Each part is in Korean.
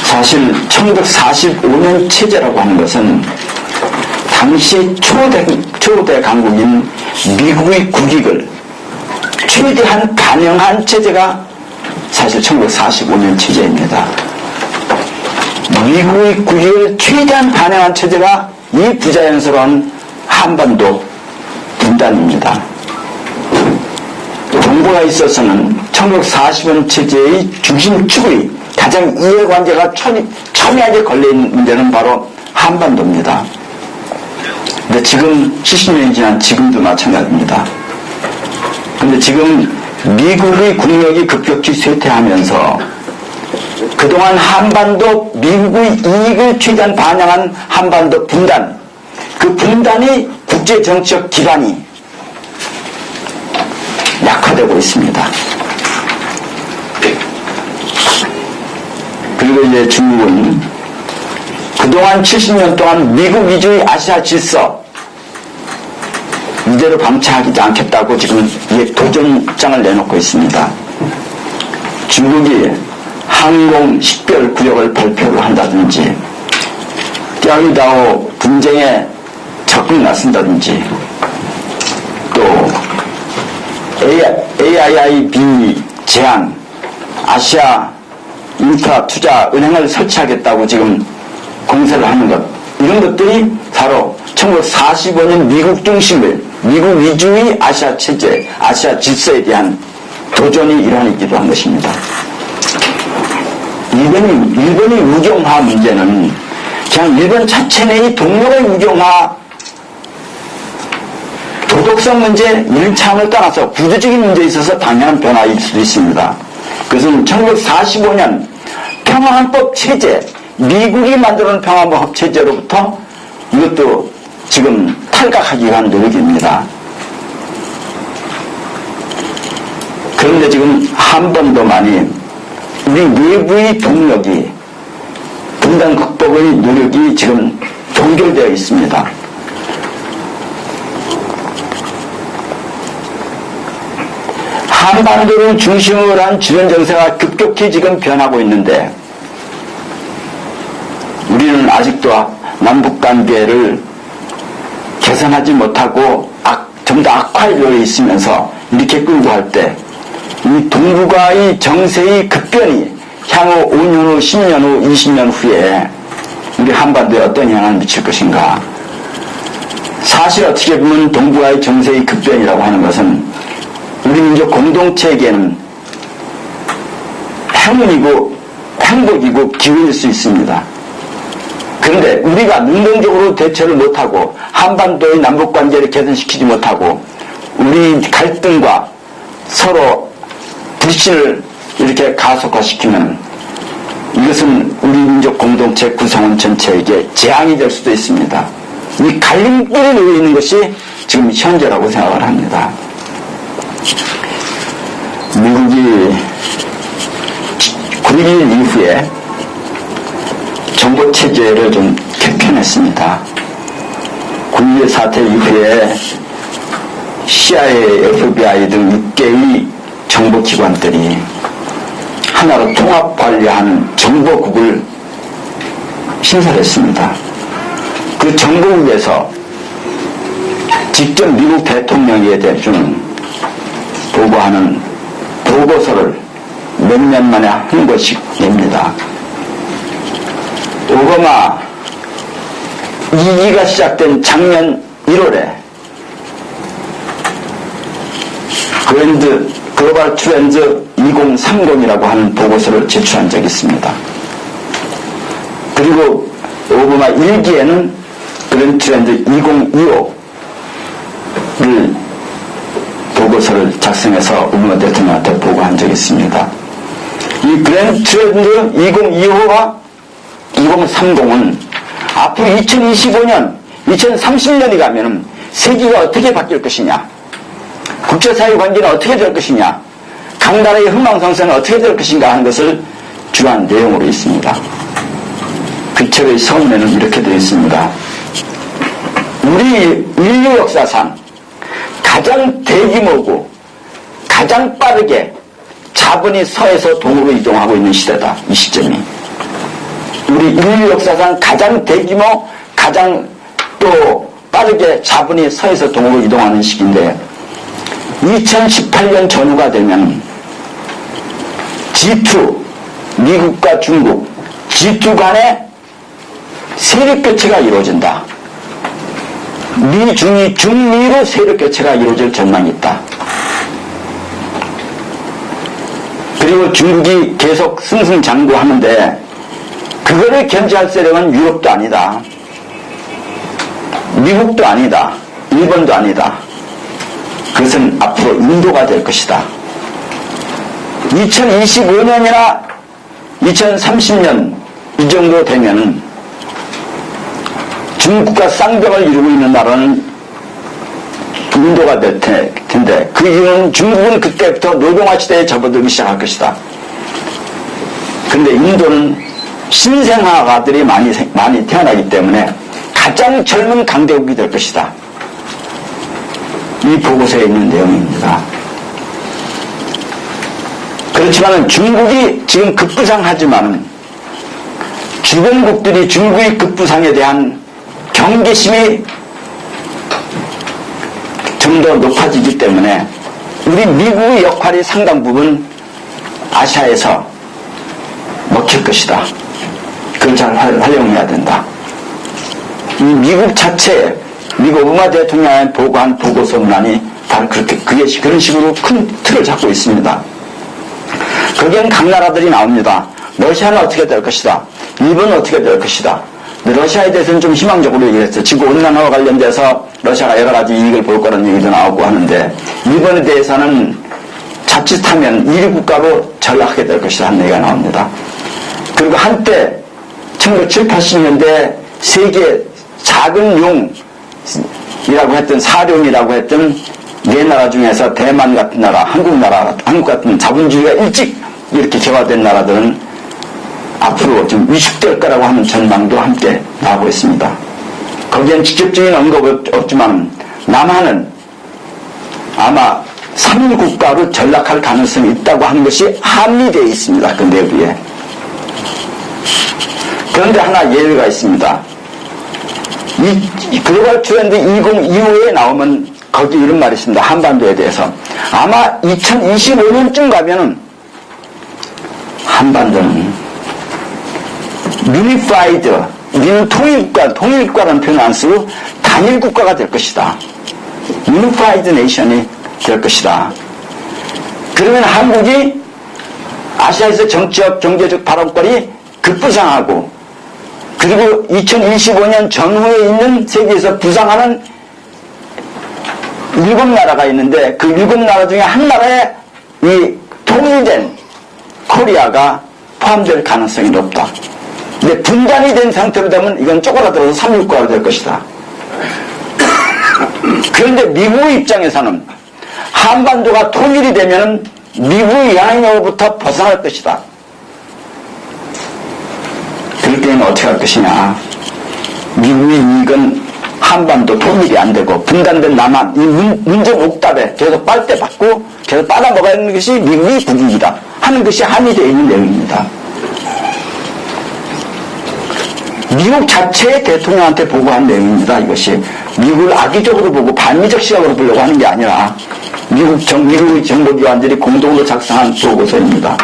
사실 1945년 체제라고 하는 것은 당시 초대 강국인 미국의 국익을 최대한 반영한 체제가 사실 1945년 체제입니다. 미국의 국익을 최대한 반영한 체제가 이 부자연스러운 한반도 분단입니다. 동북아에 있어서는 1945년 체제의 중심축의 가장 이해관계가 첨예하게 걸려있는 문제는 바로 한반도입니다. 근데 지금 70년이 지난 지금도 마찬가지입니다. 근데 지금 미국의 국력이 급격히 쇠퇴하면서 그동안 한반도 미국의 이익을 최대한 반영한 한반도 분단, 그 분단이 국제정치적 기반이 약화되고 있습니다. 그리고 이제 중국은 그동안 70년 동안 미국 위주의 아시아 질서 이대로 방치하지 않겠다고 지금 도전장을 내놓고 있습니다. 중국이 항공 식별 구역을 발표를 한다든지 띠아오다오 분쟁에 적극 나선다든지 또 AIIB 제안 아시아 인프라 투자 은행을 설치하겠다고 지금 공세를 하는 것, 이런 것들이 바로 1945년 미국 중심의 미국 위주의 아시아 체제, 아시아 질서에 대한 도전의 일환이기도 한 것입니다. 일본의 우경화 문제는 그냥 일본 자체 내의 동력의 우경화, 도덕성 문제, 이런 차원을 떠나서 구조적인 문제에 있어서 당연한 변화일 수도 있습니다. 그것은 1945년 평화헌법 체제, 미국이 만들어놓은 평화헌법 체제로부터 이것도 지금 탈각하기 위한 노력입니다. 그런데 지금 한반도만이 우리 내부의 동력이 분단 극복의 노력이 지금 동결되어 있습니다. 한반도를 중심으로 한 주변 정세가 급격히 지금 변하고 있는데 우리는 아직도 남북관계를 개선하지 못하고 좀 더 악화되어 있으면서 이렇게 끌고 갈 때 이 동북아의 정세의 급변이 향후 5년 후, 10년 후, 20년 후에 우리 한반도에 어떤 영향을 미칠 것인가. 사실 어떻게 보면 동북아의 정세의 급변이라고 하는 것은 우리 민족 공동체에게는 행운이고 행복이고 기운일 수 있습니다. 그런데 우리가 능동적으로 대처를 못하고 한반도의 남북관계를 개선시키지 못하고 우리 갈등과 서로 불신을 이렇게 가속화시키면 이것은 우리 민족 공동체 구성원 전체에게 재앙이 될 수도 있습니다. 이 갈림길에 놓여 있는 것이 지금 현재라고 생각을 합니다. 미국이 9.11 이후에 정보체제를 좀 개편했습니다. 9.11 사태 이후에 CIA, FBI 등 6개의 정보기관들이 하나로 통합관리하는 정보국을 신설했습니다. 그 정보국에서 직접 미국 대통령에 대해서는 보고하는 보고서를 몇 년 만에 한 권씩 냅니다. 오바마 2기가 시작된 작년 1월에 글로벌 트렌드 2030이라고 하는 보고서를 제출한 적이 있습니다. 그리고 오바마 1기에는 그랜드 트렌드 2025를 보고서를 작성해서 오바마 대통령한테 보고한 적이 있습니다. 이 그랜드 트렌드 2025와 2030은 앞으로 2025년, 2030년이 가면은 세계가 어떻게 바뀔 것이냐, 국제사회 관계는 어떻게 될 것이냐, 각 나라의 흥망성쇠는 어떻게 될 것인가 하는 것을 주한 내용으로 있습니다. 그 책의 서문에는 이렇게 되어 있습니다. 우리 인류 역사상 가장 대규모고 가장 빠르게 자본이 서에서 동으로 이동하고 있는 시대다. 이 시점이. 우리 인류 역사상 가장 대규모, 가장 또 빠르게 자본이 서에서 동으로 이동하는 시기인데 2018년 전후가 되면 G2, 미국과 중국, G2 간의 세력 교체가 이루어진다. 미, 중이, 중미로 세력 교체가 이루어질 전망이 있다. 그리고 중국이 계속 승승장구하는데 그거를 견제할 세력은 유럽도 아니다. 미국도 아니다. 일본도 아니다. 그것은 앞으로 인도가 될 것이다. 2025년이나 2030년 이 정도 되면은 중국과 쌍벽을 이루고 있는 나라는 인도가 될 텐데 그 이유는 중국은 그때부터 노동화 시대에 접어들기 시작할 것이다. 그런데 인도는 신생아가들이 많이 태어나기 때문에 가장 젊은 강대국이 될 것이다. 이 보고서에 있는 내용입니다. 그렇지만 중국이 지금 급부상하지만 주변국들이 중국의 급부상에 대한 경계심이 좀 더 높아지기 때문에 우리 미국의 역할이 상당 부분 아시아에서 먹힐 것이다. 그걸 잘 활용해야 된다. 이 미국 자체, 미국 오바마 대통령이 보고한 보고서문안이 바로 그런 식으로 큰 틀을 잡고 있습니다. 거기엔 각 나라들이 나옵니다. 러시아는 어떻게 될 것이다. 일본은 어떻게 될 것이다. 러시아에 대해서는 좀 희망적으로 얘기했어요. 지구온난화와 관련돼서 러시아가 여러 가지 이익을 볼 거라는 얘기도 나오고 하는데 일본에 대해서는 자칫하면 1위 국가로 전락하게 될 것이다 하는 얘기가 나옵니다. 그리고 한때 1970, 80년대 세계 작은 용이라고 했던 사룡이라고 했던 네 나라 중에서 대만 같은 나라, 한국 같은 자본주의가 일찍 이렇게 개화된 나라들은 앞으로 좀 위축될 거라고 하는 전망도 함께 나오고 있습니다. 거기엔 직접적인 언급은 없지만 남한은 아마 3위 국가로 전락할 가능성이 있다고 하는 것이 함의되어 있습니다. 그 내부에. 그런데 하나 예외가 있습니다. 이 글로벌 트렌드 2025에 나오면 거기 이런 말이 있습니다. 한반도에 대해서. 아마 2025년쯤 가면은 한반도는 유니파이드, 우리는 통일국가라는 표현을 안 쓰고 단일국가가 될 것이다. 유니파이드 네이션이 될 것이다. 그러면 한국이 아시아에서 정치적, 경제적 발언권이 급부상하고 그리고 2025년 전후에 있는 세계에서 부상하는 7나라가 있는데 그 7나라 중에 한 나라에 이 통일된 코리아가 포함될 가능성이 높다. 근데 분단이 된 상태로 되면 이건 쪼그라들어서 3국가가 될 것이다. 그런데 미국 입장에서는 한반도가 통일이 되면 미국의 영향력으로부터 벗어날 것이다. 그럴 때는 어떻게 할 것이냐. 미국의 이익은 한반도 통일이 안 되고 분단된 남한, 이 문제 옥답에 계속 빨대 받고 계속 빨아먹어야 하는 것이 미국의 국익이다 하는 것이 함의되어 있는 내용입니다. 미국 자체의 대통령한테 보고한 내용입니다. 이것이 미국을 악의적으로 보고 반미적 시각으로 보려고 하는 게 아니라 미국의 정보기관들이 공동으로 작성한 보고서입니다.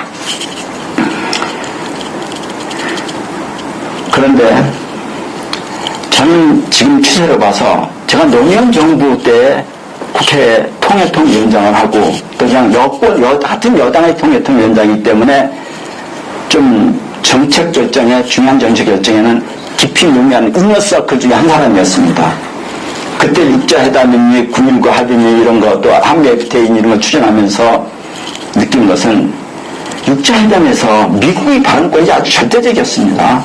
그런데 저는 지금 추세를 봐서 제가 노무현 정부 때 국회 통일통위원장을 하고 또 그냥 같은 여당의 통일통위원장이기 때문에 좀 정책 결정에 중요한 정책 결정에는 깊이 용이한 인너서클 중에 한 사람이었습니다. 그때 육자회담이니 9.19 합의니 이런 거 또 한미 FTA니 이런 걸 추진하면서 느낀 것은 육자회담에서 미국의 발언권이 아주 절대적이었습니다.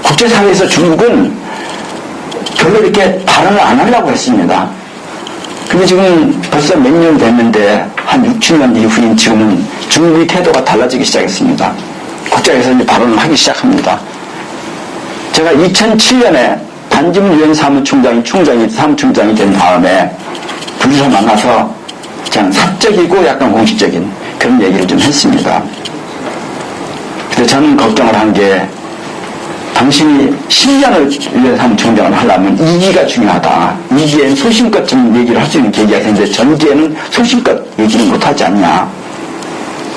국제사회에서 중국은 별로 이렇게 발언을 안 하려고 했습니다. 근데 지금 벌써 몇 년 됐는데 한 6, 7년 이후인 지금은 중국의 태도가 달라지기 시작했습니다. 국제에서 이제 발언을 하기 시작합니다. 제가 2007년에 반지문 유엔 사무총장이 된 다음에 둘이서 만나서 그냥 사적이고 약간 공식적인 그런 얘기를 좀 했습니다. 근데 저는 걱정을 한 게 당신이 10년을 위해서 한 총장을 하려면 2기가 중요하다. 2기에는 소신껏 좀 얘기를 할 수 있는 계기가 있는데 전기에는 소신껏 얘기를 못하지 않냐.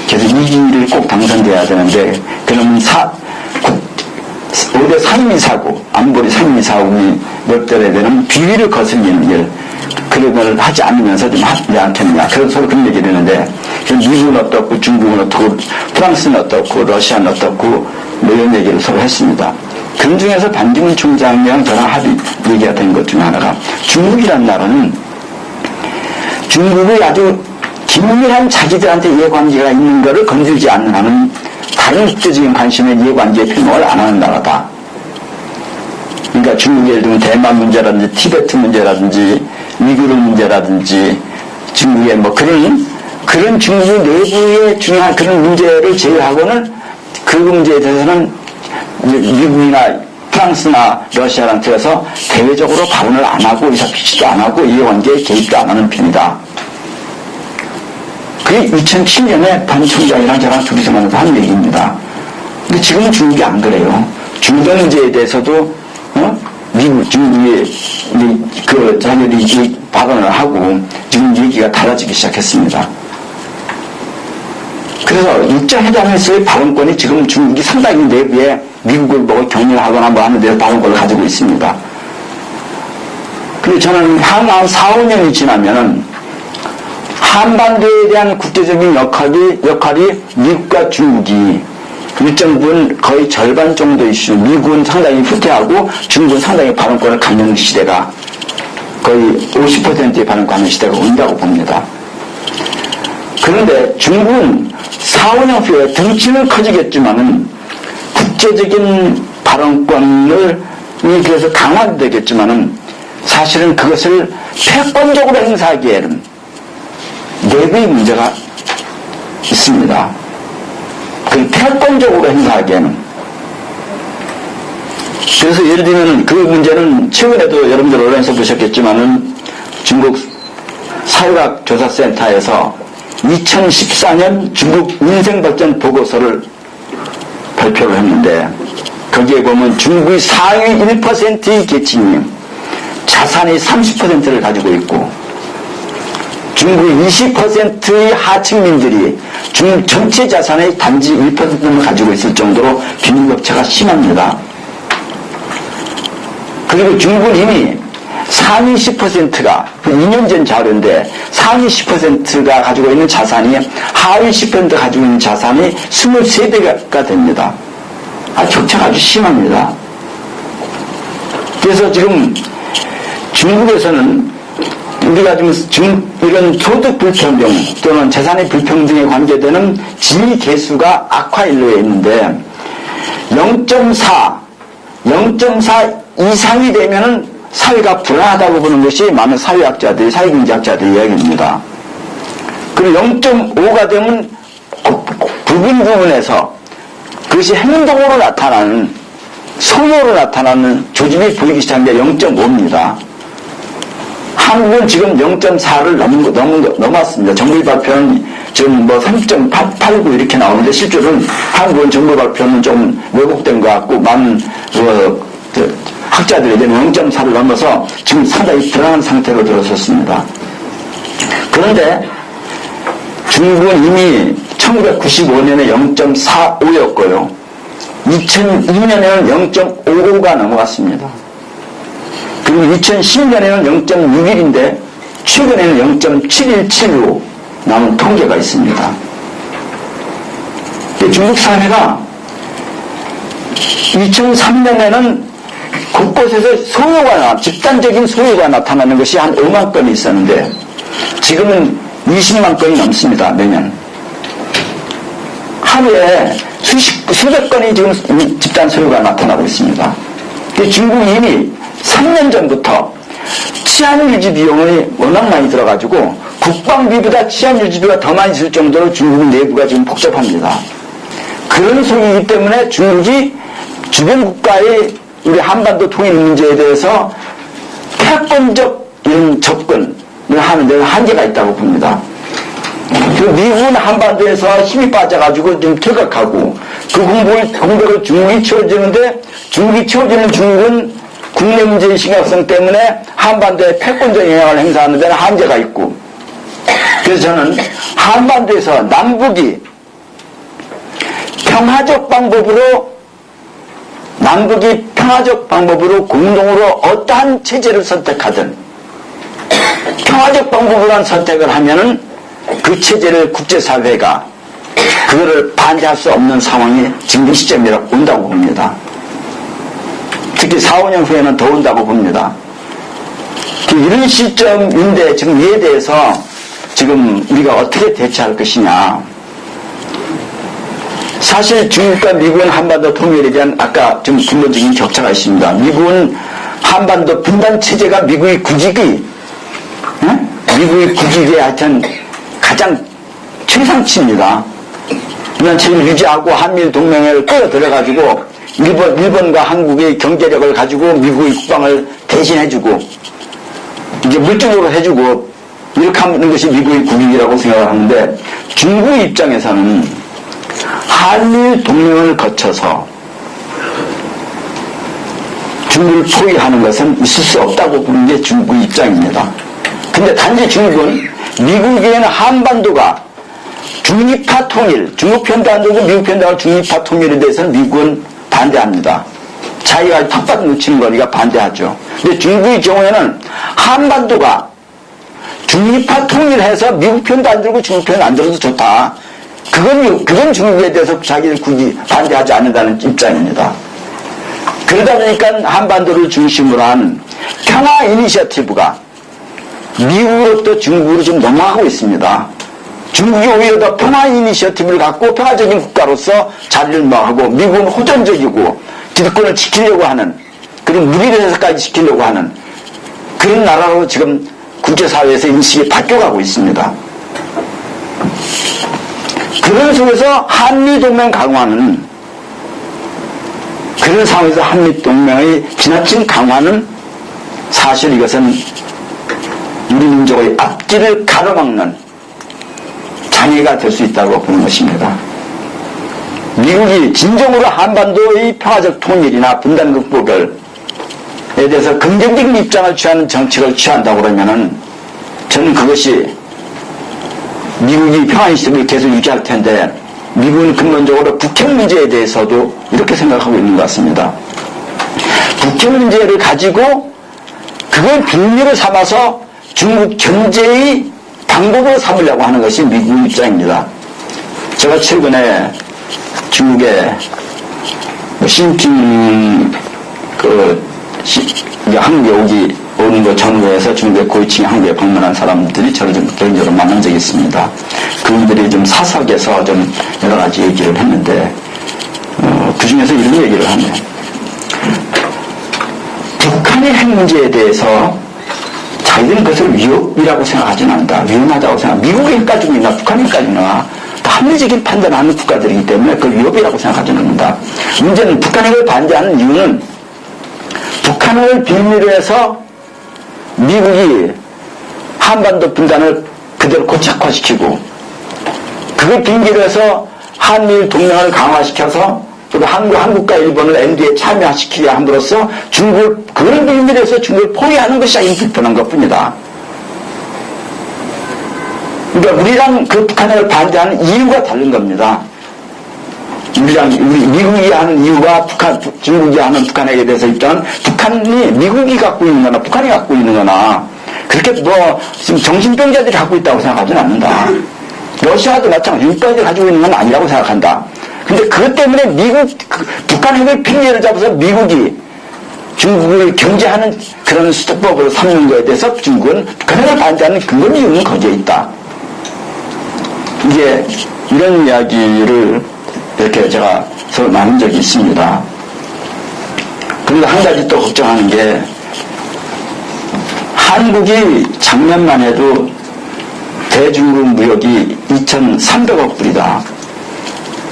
그래서 2기를 꼭 당선돼야 되는데 그러면 5대 상임이사고 안보리 상임이사국이 롯데에 되는 비위를 거슬리는 일 그런 걸 하지 않으면서 좀 하지 않겠냐. 그래서 서로 그런 얘기를 했는데 미국은 어떻고 중국은 어떻고 프랑스는 어떻고 러시아는 어떻고 뭐 이런 얘기를 서로 했습니다. 그 중에서 반기문 총장이랑 저랑 합의 얘기가 된 것 중에 하나가 중국이라는 나라는 중국이 아주 긴밀한 자기들한테 이해관계가 있는 것을 건들지 않는 한은 다른 국제적인 관심에 이해관계에 표명을 안 하는 나라다. 그러니까 중국이 예를 들면 대만 문제라든지 티베트 문제라든지 위구르 문제라든지 중국의 뭐 그런 중국 내부의 중요한 그런 문제를 제외하고는 그 문제에 대해서는 미국이나 프랑스나 러시아랑 들어서 대외적으로 발언을 안 하고 의사표시도 안 하고 이해관계에 개입도 안 하는 편이다. 그게 2007년에 반 총장이랑 저랑 둘이서 만나서 한 얘기입니다. 근데 지금은 중국이 안 그래요. 중동 문제에 대해서도 중국이 자기들이 발언을 하고 지금 얘기가 달라지기 시작했습니다. 그래서 일자회담에서의 발언권이 지금 중국이 상당히 내부에 미국을 뭐 격려하거나 뭐 하는 데서 발언권을 가지고 있습니다. 근데 저는 한 4, 5년이 지나면은 한반도에 대한 국제적인 역할이 미국과 중국이 일정 부분 거의 절반 정도 이슈, 미국은 상당히 후퇴하고 중국은 상당히 발언권을 갖는 시대가 거의 50%의 발언권 갖는 시대가 온다고 봅니다. 그런데 중국은 4, 5년 후에 덩치는 커지겠지만은 국제적인 발언권을 그래서 강화되겠지만은 사실은 그것을 패권적으로 행사하기에는 내부의 문제가 있습니다. 그 패권적으로 행사하기에는. 그래서 예를 들면 그 문제는 최근에도 여러분들 언론에서 보셨겠지만은 중국 사회학조사센터에서 2014년 중국 인생발전 보고서를 발표를 했는데 거기에 보면 중국의 상위 1%의 계층이 자산의 30%를 가지고 있고 중국 20%의 하층민들이 중국 전체 자산의 단지 1%를 가지고 있을 정도로 빈부격차가 심합니다. 그리고 중국은 이미 상위 10%가 2년 전 자료인데 상위 10%가 가지고 있는 자산이 하위 10% 가지고 있는 자산이 23배가 됩니다. 격차가 아주 심합니다. 그래서 지금 중국에서는 우리가 지금 이런 소득 불평등 또는 재산의 불평등에 관계되는 지위 계수가 악화 일로에 있는데 0.4 이상이 되면은 사회가 불안하다고 보는 것이 많은 사회학자들이, 사회경제학자들의 이야기입니다. 그리고 0.5가 되면 부분에서 그것이 행동으로 나타나는, 소요로 나타나는 조짐이 보이기 시작한 게 0.5입니다. 한국은 지금 0.4를 넘었습니다. 정부 발표는 지금 뭐 3.89 이렇게 나오는데 실제로는 한국은 정부 발표는 좀 왜곡된 것 같고 많은 학자들에게는 0.4를 넘어서 지금 상당히 불안한 상태로 들어섰습니다. 그런데 중국은 이미 1995년에 0.45였고요. 2002년에는 0.55가 넘어갔습니다. 그리고 2010년에는 0.61인데 최근에는 0.717로 나온 통계가 있습니다. 중국 사회가 2003년에는 곳곳에서 소요가 집단적인 소요가 나타나는 것이 한 5만 건이 있었는데 지금은 20만 건이 넘습니다. 매년. 하루에 수백 건이 지금 집단 소요가 나타나고 있습니다. 중국이 이미 3년 전부터 치안유지 비용이 워낙 많이 들어가지고 국방비보다 치안유지비가 더 많이 들 정도로 중국 내부가 지금 복잡합니다. 그런 소리이기 때문에 중국이 주변 국가의 우리 한반도 통일 문제에 대해서 패권적 이런 접근을 하는 데는 한계가 있다고 봅니다. 미국은 한반도에서 힘이 빠져가지고 좀 퇴각하고 그 공백을 중국이 채워주는데 중국이 채워주는 중국은 국내 문제의 심각성 때문에 한반도에 패권적 영향을 행사하는 데는 한계가 있고 그래서 저는 한반도에서 남북이 평화적 방법으로 공동으로 어떠한 체제를 선택하든 평화적 방법으로 선택을 하면은 그 체제를 국제사회가 그거를 반대할 수 없는 상황이 지금 이 시점이라 온다고 봅니다. 특히 4, 5년 후에는 더 온다고 봅니다. 이런 시점인데 지금 이에 대해서 지금 우리가 어떻게 대처할 것이냐. 사실 중국과 미국은 한반도 통일에 대한 아까 좀 근본적인 격차가 있습니다. 미국은 한반도 분단 체제가 미국의 국익이 하여튼 가장 최상치입니다. 분단 체제를 유지하고 한미일 동맹을 끌어들여가지고 일본과 한국의 경제력을 가지고 미국의 국방을 대신해주고 이제 물질적으로 해주고 이렇게 하는 것이 미국의 국익이라고 생각을 하는데 중국 입장에서는 한미일 동맹을 거쳐서 중국을 포위하는 것은 있을 수 없다고 보는 게 중국 입장입니다. 근데 단지 중국은 미국에는 한반도가 중립화 통일, 중국 편도 안 되고 미국 편도 중립화 통일에 대해서는 미국은 반대합니다. 자기가 텃밭 묻히는 거니까 반대하죠. 근데 중국의 경우에는 한반도가 중립화 통일해서 미국 편도 안 들고 중국 편도 안 들어도 좋다. 그건 중국에 대해서 자기는 굳이 반대하지 않는다는 입장입니다. 그러다 보니까 한반도를 중심으로 한 평화 이니셔티브가 미국으로부터 중국으로 좀 넘어가고 있습니다. 중국이 오히려 더 평화 이니셔티브를 갖고 평화적인 국가로서 자리를 하고 미국은 호전적이고 기득권을 지키려고 하는 그런 무리를 해서까지 지키려고 하는 그런 나라로 지금 국제사회에서 인식이 바뀌어가고 있습니다. 그런 속에서 한미동맹 강화는 그런 상황에서 한미동맹의 지나친 강화는 사실 이것은 우리 민족의 앞길을 가로막는 장애가 될 수 있다고 보는 것입니다. 미국이 진정으로 한반도의 평화적 통일이나 분단 극복에 대해서 긍정적인 입장을 취하는 정책을 취한다고 그러면은 저는 그것이 미국이 평화의 시스템을 계속 유지할 텐데 미국은 근본적으로 북핵 문제에 대해서도 이렇게 생각하고 있는 것 같습니다. 북핵 문제를 가지고 그걸 빌미를 삼아서 중국 견제의 방법으로 삼으려고 하는 것이 미국 입장입니다. 제가 최근에 중국의 시진핑 한국에 오는 거 전후에서 중국의 고위층이 한국에 방문한 사람들이 저를 좀 개인적으로 만난 적이 있습니다. 그분들이 좀 사석에서 좀 여러 가지 얘기를 했는데 그 중에서 이런 얘기를 하네요. 북한의 핵 문제에 대해서 자기들은 그것을 위협이라고 생각하지는 않는다. 위험하다고 생각. 미국의 핵 가지고 있나 북한의 핵 가지고 있나 다 합리적인 판단하는 국가들이기 때문에 그걸 위협이라고 생각하지는 않는다. 문제는 북한 핵을 반대하는 이유는 북한 핵을 빌미로 해서 미국이 한반도 분단을 그대로 고착화시키고 그걸 빌미로 해서 한미일 동맹을 강화시켜서 또 한국과 일본을 ND에 참여시키게 함으로써 중국을 그걸 빌미로 해서 중국을 포위하는 것이 아닌 불편한 것뿐이다. 그러니까 우리랑 그 북한을 반대하는 이유가 다른 겁니다. 미국이 하는 이유가 중국이 하는 북한에 대해서 입장은 북한이 미국이 갖고 있는 거나 북한이 갖고 있는 거나 그렇게 지금 정신병자들이 갖고 있다고 생각하지는 않는다. 러시아도 마찬가지로 육가들이 가지고 있는 건 아니라고 생각한다. 근데 그것 때문에 북한 핵을 핑계를 잡아서 미국이 중국을 경제하는 그런 수법으로 삼는 것에 대해서 중국은 북한 핵을 반대하는 근본 이유는 거기에 있다. 이게 이런 이야기를 이렇게 제가 서로 나눈 적이 있습니다. 그런데 한 가지 또 걱정하는 게 한국이 작년만 해도 대중국 무역이 2,300억 불이다.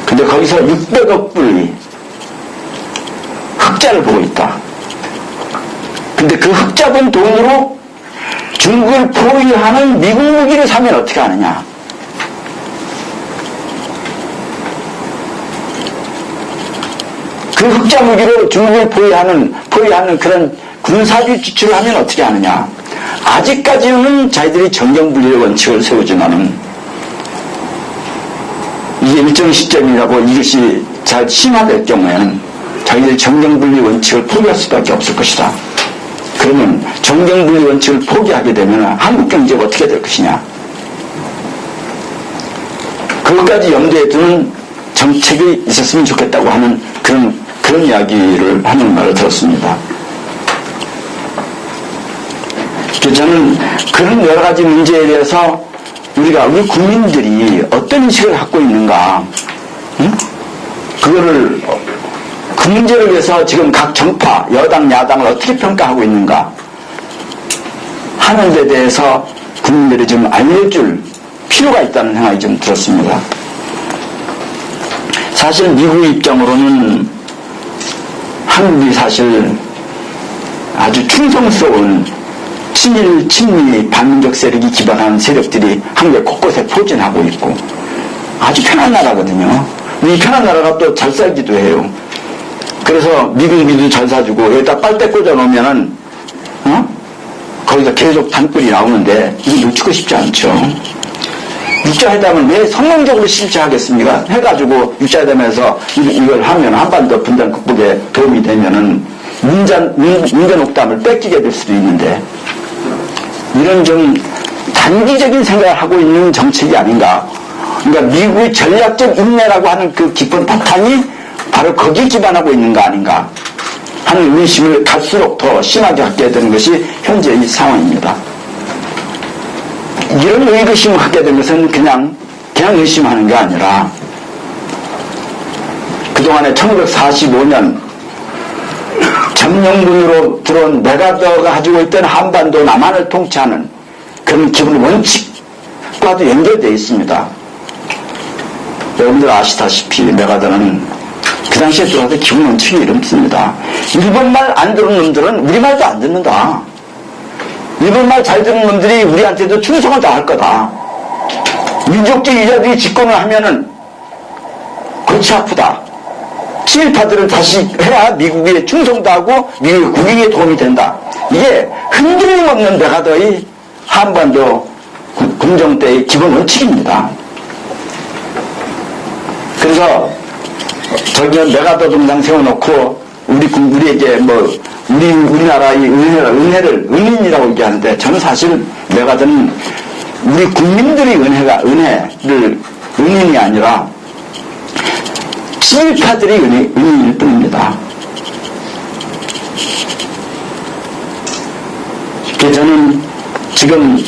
근데 거기서 600억 불이 흑자를 보고 있다. 근데 그 흑자 본 돈으로 중국을 포위하는 미국 무기를 사면 어떻게 하느냐. 그 흑자 무기로 중국을 포위하는 그런 군사주의 지출을 하면 어떻게 하느냐. 아직까지는 자기들이 정경분리의 원칙을 세우지만은 이게 일정 시점이라고 이것이 잘 심화될 경우에는 자기들이 정경분리 원칙을 포기할 수밖에 없을 것이다. 그러면 정경분리 원칙을 포기하게 되면 한국 경제가 어떻게 될 것이냐. 그것까지 염두에 두는 정책이 있었으면 좋겠다고 하는 그런 이야기를 하는 말을 들었습니다. 저는 그런 여러 가지 문제에 대해서 우리 국민들이 어떤 인식을 갖고 있는가, 응? 그 문제를 위해서 지금 각 정파, 여당, 야당을 어떻게 평가하고 있는가 하는 데 대해서 국민들이 좀 알려줄 필요가 있다는 생각이 좀 들었습니다. 사실 미국 입장으로는 한국이 사실 아주 충성스러운 친일, 친미, 반민족 세력이 기반한 세력들이 한국의 곳곳에 포진하고 있고 아주 편한 나라거든요. 이 편한 나라가 또 잘 살기도 해요. 그래서 미국비도 잘 사주고 여기다 빨대 꽂아 놓으면은 거기서 계속 단꿀이 나오는데 이거 놓치고 싶지 않죠. 육자회담을 왜 성공적으로 실시하겠습니까? 해가지고 육자회담에서 이걸 하면 한반도 분단 극복에 도움이 되면은 문전 옥담을 뺏기게 될 수도 있는데 이런 좀 단기적인 생각을 하고 있는 정책이 아닌가. 그러니까 미국의 전략적 인내라고 하는 그 깊은 바탕이 바로 거기에 기반하고 있는 거 아닌가 하는 의심을 갈수록 더 심하게 갖게 되는 것이 현재 이 상황입니다. 이런 의구심을 갖게 된 것은 그냥 의심하는 게 아니라 그동안에 1945년 점령군으로 들어온 메가더가 가지고 있던 한반도 남한을 통치하는 그런 기본 원칙과도 연결되어 있습니다. 여러분들 아시다시피 메가더는 그 당시에 들어와서 기본 원칙이 이렇습니다. 일본말 안 듣는 놈들은 우리말도 안 듣는다. 일본말 잘 듣는 놈들이 우리한테도 충성을 다할 거다. 민족주의자들이 집권을 하면은 골치 아프다. 친일파들은 다시 해야 미국에 충성도 하고 미국의 국익에 도움이 된다. 이게 흔들림 없는 메가더의 한반도 군정 때의 기본 원칙입니다. 그래서 저기는 메가더 동상 세워놓고 우리에게 우리나라의 은인이라고 얘기하는데 저는 사실 메가더는 우리 국민들의 은인이 아니라 친일파들의 은인일 뿐입니다. 저는 지금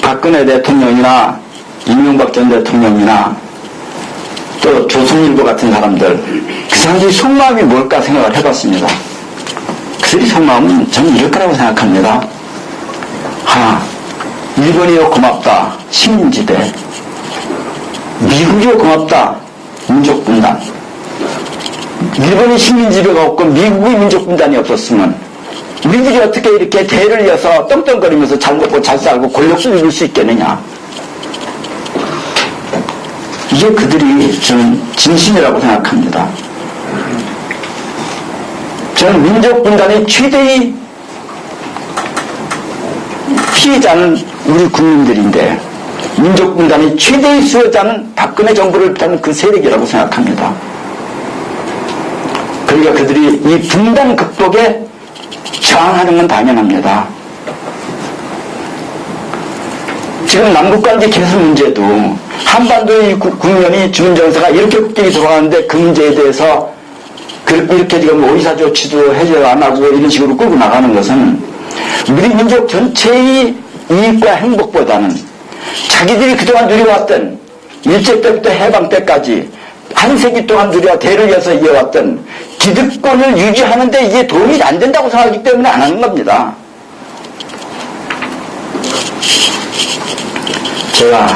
박근혜 대통령이나 이명박 전 대통령이나 또 조선일보 같은 사람들 그 사람들이 속마음이 뭘까 생각을 해봤습니다. 그들이 속마음은 저는 이럴 거라고 생각합니다. 일본이요 고맙다 식민지대, 미국이요 고맙다 민족분단. 일본이 식민지배가 없고 미국의 민족분단이 없었으면 우리들이 어떻게 이렇게 대를 이어서 떵떵거리면서 잘 먹고 잘 살고 권력도 누릴 수 있겠느냐. 이게 그들이 저는 진심이라고 생각합니다. 저는 민족분단의 최대의 피해자는 우리 국민들인데 민족분단의 최대의 수혜자는 박근혜 정부를 비롯한 그 세력이라고 생각합니다. 그러니까 그들이 이 분단 극복에 저항하는 건 당연합니다. 지금 남북관계 개선 문제도 한반도의 국면이 주민 정세가 이렇게 국격이 돌아가는데 그 문제에 대해서 이렇게 지금 의사조치도 해결 안 하고 이런 식으로 끌고 나가는 것은 우리 민족 전체의 이익과 행복보다는 자기들이 그동안 누려왔던 일제 때부터 해방 때까지 한 세기 동안 대를 이어서 이어왔던 기득권을 유지하는데 이게 도움이 안 된다고 생각하기 때문에 안 하는 겁니다. 제가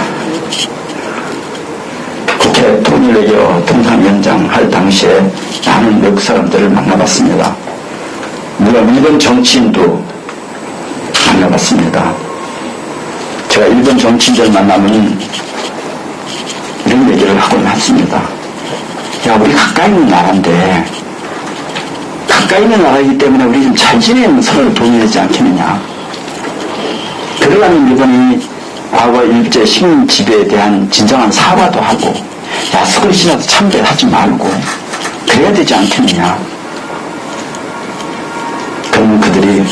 국회 통일외교 통상위원장 할 당시에 많은 외국 사람들을 만나봤습니다. 물론 일본 정치인도 만나봤습니다. 제가 일본 정치인들 만나면 이런 얘기를 하곤 했습니다. 야, 우리 가까이 있는 나라인데 가까이 있는 나라이기 때문에 우리 좀 잘 지내면 서로를 도움이 되지 않겠느냐. 그러려면 일본이 과거 일제 식민 지배에 대한 진정한 사과도 하고 야스쿠니시나도 참배하지 말고 그래야 되지 않겠느냐. 그러면 그들이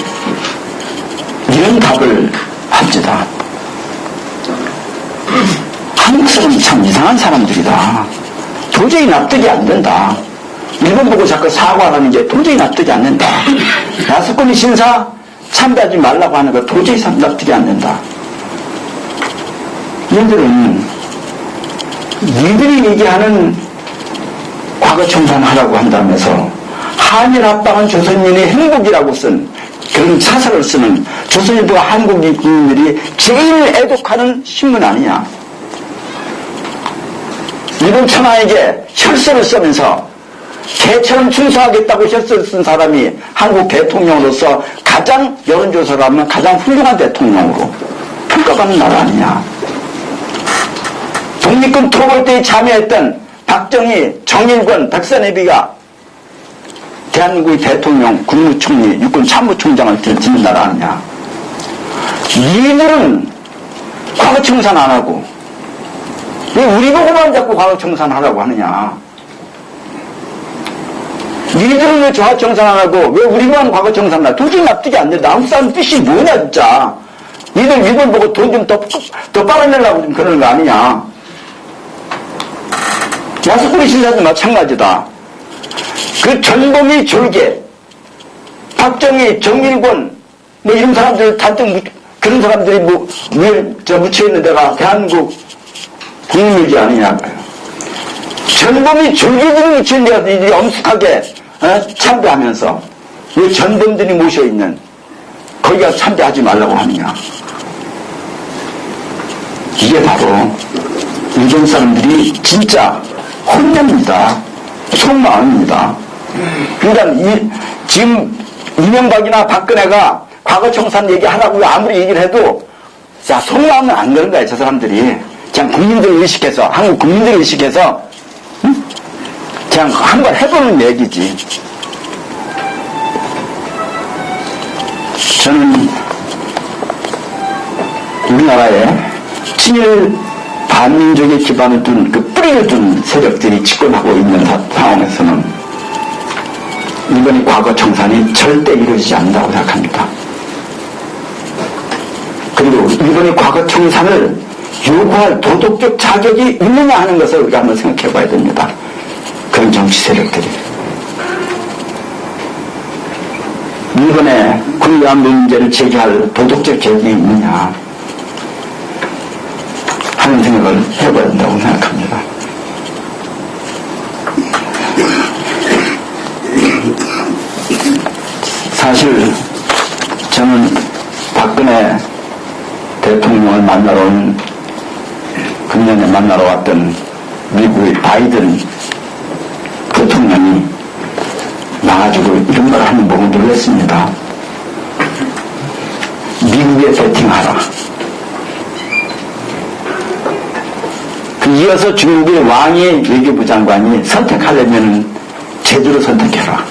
이런 답을 합니다. 한국 사람은 참 이상한 사람들이다. 도저히 납득이 안 된다. 일본 보고 자꾸 사과하는 게 도저히 납득이 안 된다. 야스쿠니 신사 참배하지 말라고 하는 거 도저히 납득이 안 된다. 얘들은 니들이 얘기하는 과거 청산하라고 한다면서 한일 합방은 조선인의 행복이라고 쓴 그런 사설을 쓰는 조선일보와 한국인 국민들이 제일 애독하는 신문 아니냐. 일본 천황에게 혈서를 쓰면서 개처럼 충성하겠다고 혈서를 쓴 사람이 한국 대통령으로서 가장 여론조사를 하면 가장 훌륭한 대통령으로 평가받는 나라 아니냐. 독립군 토벌대에 참여했던 박정희, 정일권, 백선애비가 대한민국의 대통령, 국무총리, 육군 참모총장을 지는 나라 아니냐. 이들은 과거 청산 안 하고 왜 우리 보고만 자꾸 과거 청산하라고 하느냐. 니들은 왜 과거 청산 안 하고 왜 우리만 과거 청산을 하냐. 도저히 납득이 안 된다. 한국 사람 뜻이 뭐냐 진짜. 니들 일본 보고 돈 좀 더 빨아내려고 좀 그러는 거 아니냐. 야스쿠니 신사도 마찬가지다. 그 전범이 졸개, 박정희, 정일권, 뭐 이런 사람들 단정, 그런 사람들이 묻혀있는 데가 대한민국 국민이지 아니냐고요. 전범이 졸개들이 묻혀있는 데가 이들이 엄숙하게 참배하면서 왜 전범들이 모셔있는 거기가 참배하지 말라고 하느냐. 이게 바로 일본 사람들이 진짜 혼냅니다. 속마음입니다. 그러니까 지금 이명박이나 박근혜가 과거 청산 얘기하라고 아무리 얘기를 해도 자 속마음은 안 그런 거야. 저 사람들이 그냥 국민들을 의식해서 한국 국민들을 의식해서 그냥 한번 해보는 얘기지. 저는 우리나라에 친일 반민족의 기반을 둔, 그 뿌리를 둔 세력들이 집권하고 있는 상황에서는 일본의 과거 청산이 절대 이루어지지 않는다고 생각합니다. 그리고 일본의 과거 청산을 요구할 도덕적 자격이 있느냐 하는 것을 우리가 한번 생각해 봐야 됩니다. 그런 정치 세력들이. 일본의 군위안 문제를 제기할 도덕적 자격이 있느냐 하는 생각을 해봐야 된다고 생각합니다. 사실 저는 박근혜 대통령을 만나러 온 금년에 만나러 왔던 미국의 바이든 대통령이 나가지고 이런 걸 하는 보고 놀랐습니다. 미국에 배팅하라. 이어서 중국의 왕이 외교부 장관이 선택하려면 제대로 선택해라.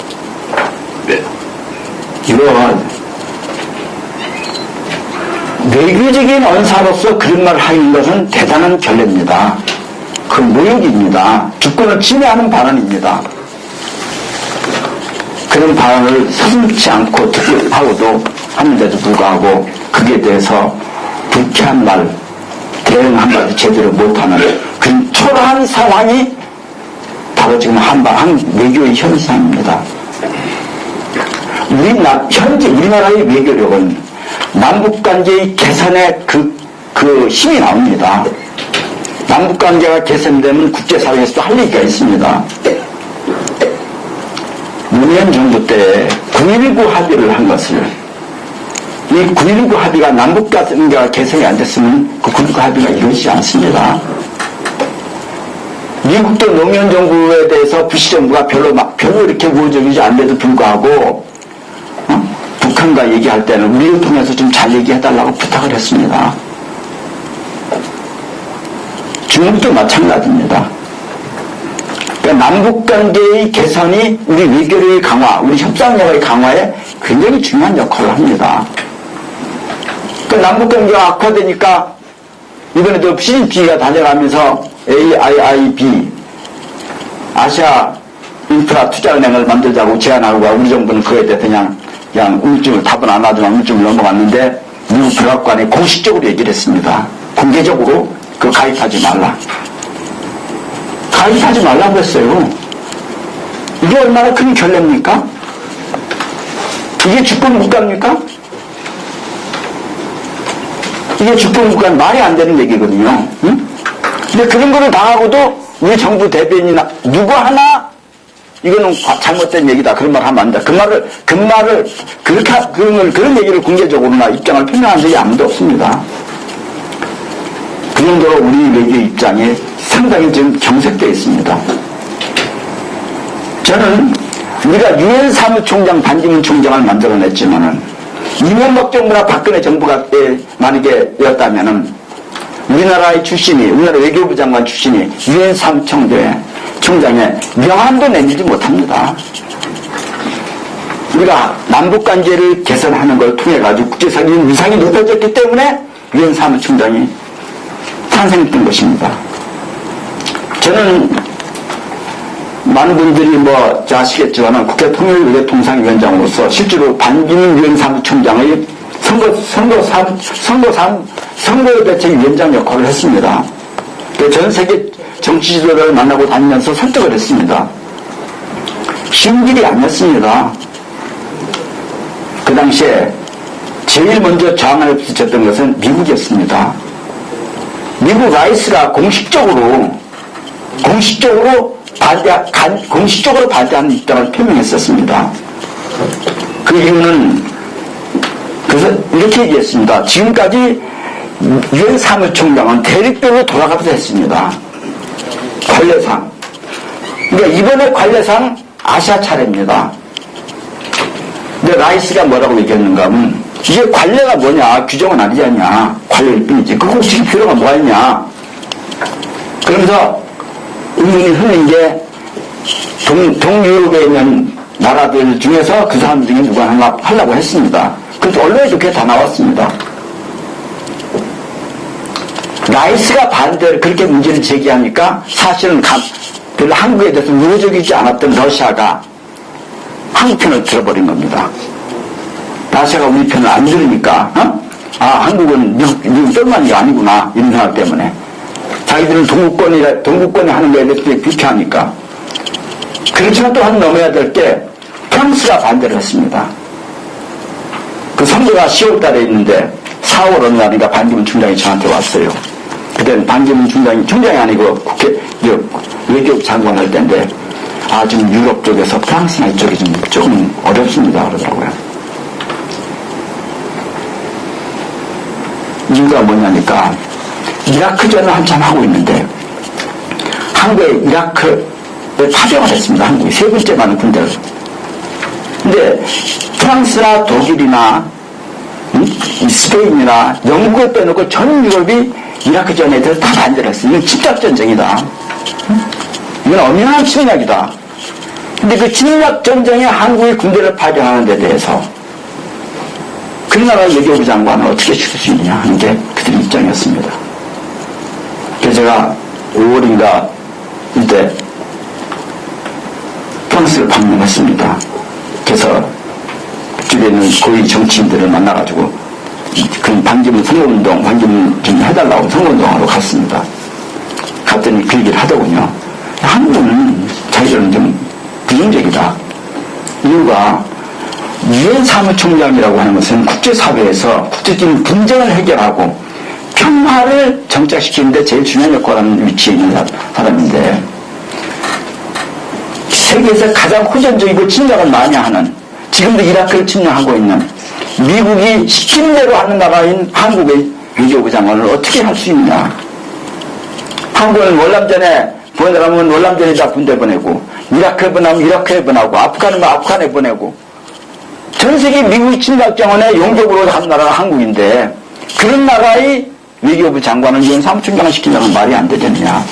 네. 이거 외교적인 언사로서 그런 말을 하는 것은 대단한 결례입니다. 그 모욕입니다. 주권을 침해하는 발언입니다. 그런 발언을 서슴지 않고 듣고 하고도 하는데도 불구하고 거기에 대해서 불쾌한 말, 대응 한마디 제대로 못하는 그런 초라한 상황이 바로 지금 한국 외교의 현상입니다. 현재 우리나라의 외교력은 남북관계의 개선에 그 힘이 나옵니다. 남북관계가 개선되면 국제사회에서도 할 얘기가 있습니다. 노무현 정부 때 9.19 합의를 한 것을 이 9.19 합의가 남북관계가 개선이 안 됐으면 그 9.19 합의가 이루어지지 않습니다. 미국도 노무현 정부에 대해서 부시 정부가 별로 이렇게 우호적이지 않는데도 불구하고 북한과 얘기할 때는 우리를 통해서 좀 잘 얘기해달라고 부탁을 했습니다. 중국도 마찬가지입니다. 그러니까 남북관계의 개선이 우리 외교의 강화, 우리 협상력의 강화에 굉장히 중요한 역할을 합니다. 그러니까 남북관계가 악화되니까 이번에도 CGP가 다녀가면서 AIIB, 아시아 인프라 투자은행을 만들자고 제안하고 우리 정부는 그거에 대해서 그냥 우물쭈물 답은 안 하지만 우물쭈물 넘어갔는데 미국 백악관이 공식적으로 얘기를 했습니다. 공개적으로 그거 가입하지 말라. 가입하지 말라고 했어요. 이게 얼마나 큰 결례입니까? 이게 주권 국가입니까? 이게 주권 국가는 말이 안 되는 얘기거든요. 응? 근데 그런 거를 당하고도 우리 정부 대변인이나 누구 하나 이거는 잘못된 얘기다. 그런 말 하면 안 돼. 그 말을 그런 얘기를 공개적으로나 입장을 표명한 적이 아무도 없습니다. 그 정도로 우리 외교 입장이 상당히 지금 경색되어 있습니다. 저는 우리가 유엔 사무총장 반기문 총장을 만들어냈지만은 이명박 정부나 박근혜 정부가 만약에 였다면은 우리나라의 출신이, 우리나라 외교부 장관 출신이 유엔 사무총장에 명함도 내밀지 못합니다. 우리가 남북관계를 개선하는 걸 통해 가지고 국제사회의 위상이 높아졌기 때문에 유엔 사무총장이 탄생했던 것입니다. 저는 많은 분들이 아시겠지만 국회 통일의회통상위원장으로서 실제로 반기문 유엔 사무총장의 선거 대책위원장 역할을 했습니다. 전 세계 정치 지도자를 만나고 다니면서 설득을 했습니다. 쉬운 일이 아니었습니다. 그 당시에 제일 먼저 저항을 붙였던 것은 미국이었습니다. 미국 라이스가 공식적으로 반대하는 입장을 표명했었습니다. 그 이유는 그래서 이렇게 얘기했습니다. 지금까지 유엔 사무총장은 대립별로 돌아가면서 했습니다. 관례상. 그러니까 이번에 관례상 아시아 차례입니다. 근데 라이스가 뭐라고 얘기했는가 하면 이게 관례가 뭐냐, 규정은 아니지 않냐, 관례일 뿐이지. 그거 지금 필요가 뭐가 있냐. 그러면서 의문이 흐르는 게 동유럽에 있는 나라들 중에서 그 사람 중에 누가 하려고 했습니다. 그래서 언론에 그렇게 다 나왔습니다. 라이스가 반대를 그렇게 문제를 제기하니까 사실은 별로 한국에 대해서 우호적이지 않았던 러시아가 한국 편을 들어버린 겁니다. 러시아가 우리 편을 안 들으니까 한국은 미국 똘만이 아니구나 이런 생각 때문에 자기들은 동구권이 하는 거에 대해서 비켜하니까. 그렇지만 또 한 넘어야 될 게 프랑스가 반대를 했습니다. 그 선거가 10월 달에 있는데 4월 어느 날인가 반기문 총장이 저한테 왔어요. 그때는 반기문 총장이 아니고 국회 외교부 장관 할 때인데 지금 유럽 쪽에서 프랑스나 이쪽이 조금 어렵습니다 그러더라고요. 이유가 뭐냐니까 이라크전을 한참 하고 있는데 한국에 이라크에 파병을 했습니다. 한국이 세 번째 많은 군대를. 근데 프랑스나 독일이나 스페인이나 영국을 빼놓고 전 유럽이 이라크전에 대해서 다 반대를 했어요. 이건 침략전쟁이다. 이건 엄연한 침략이다. 근데 그 침략전쟁에 한국의 군대를 파병하는 데 대해서 그 나라 외교부 장관은 어떻게 치를 수 있느냐 하는 게 그들의 입장이었습니다. 그래서 제가 5월인가 이때 프랑스를 방문했습니다. 그래서 그쪽에 있는 고위 정치인들을 만나가지고 그 반기문 선거운동, 반기문 좀 해달라고 선거운동하러 갔습니다. 갔더니 그 얘기를 하더군요. 한국은 자기들은 좀 부정적이다. 이유가 유엔 사무총장이라고 하는 것은 국제사회에서 국제적인 분쟁을 해결하고 평화를 정착시키는데 제일 중요한 역할을 하는 위치에 있는 사람인데 세계에서 가장 호전적이고 침략을 많이 하는 지금도 이라크를 침략하고 있는 미국이 시키는 대로 하는 나라인 한국의 외교부 장관을 어떻게 할 수 있냐. 한국은 월남전에 보내라면 월남전에다 군대 보내고 이라크에 보내면 이라크에 보내고 아프간에 아프간에 보내고 전 세계 미국이 침략정원에 용접으로 한 나라가 한국인데 그런 나라의 외교부 장관을 유엔 사무총장을 시킨다는 말이 안 되겠느냐.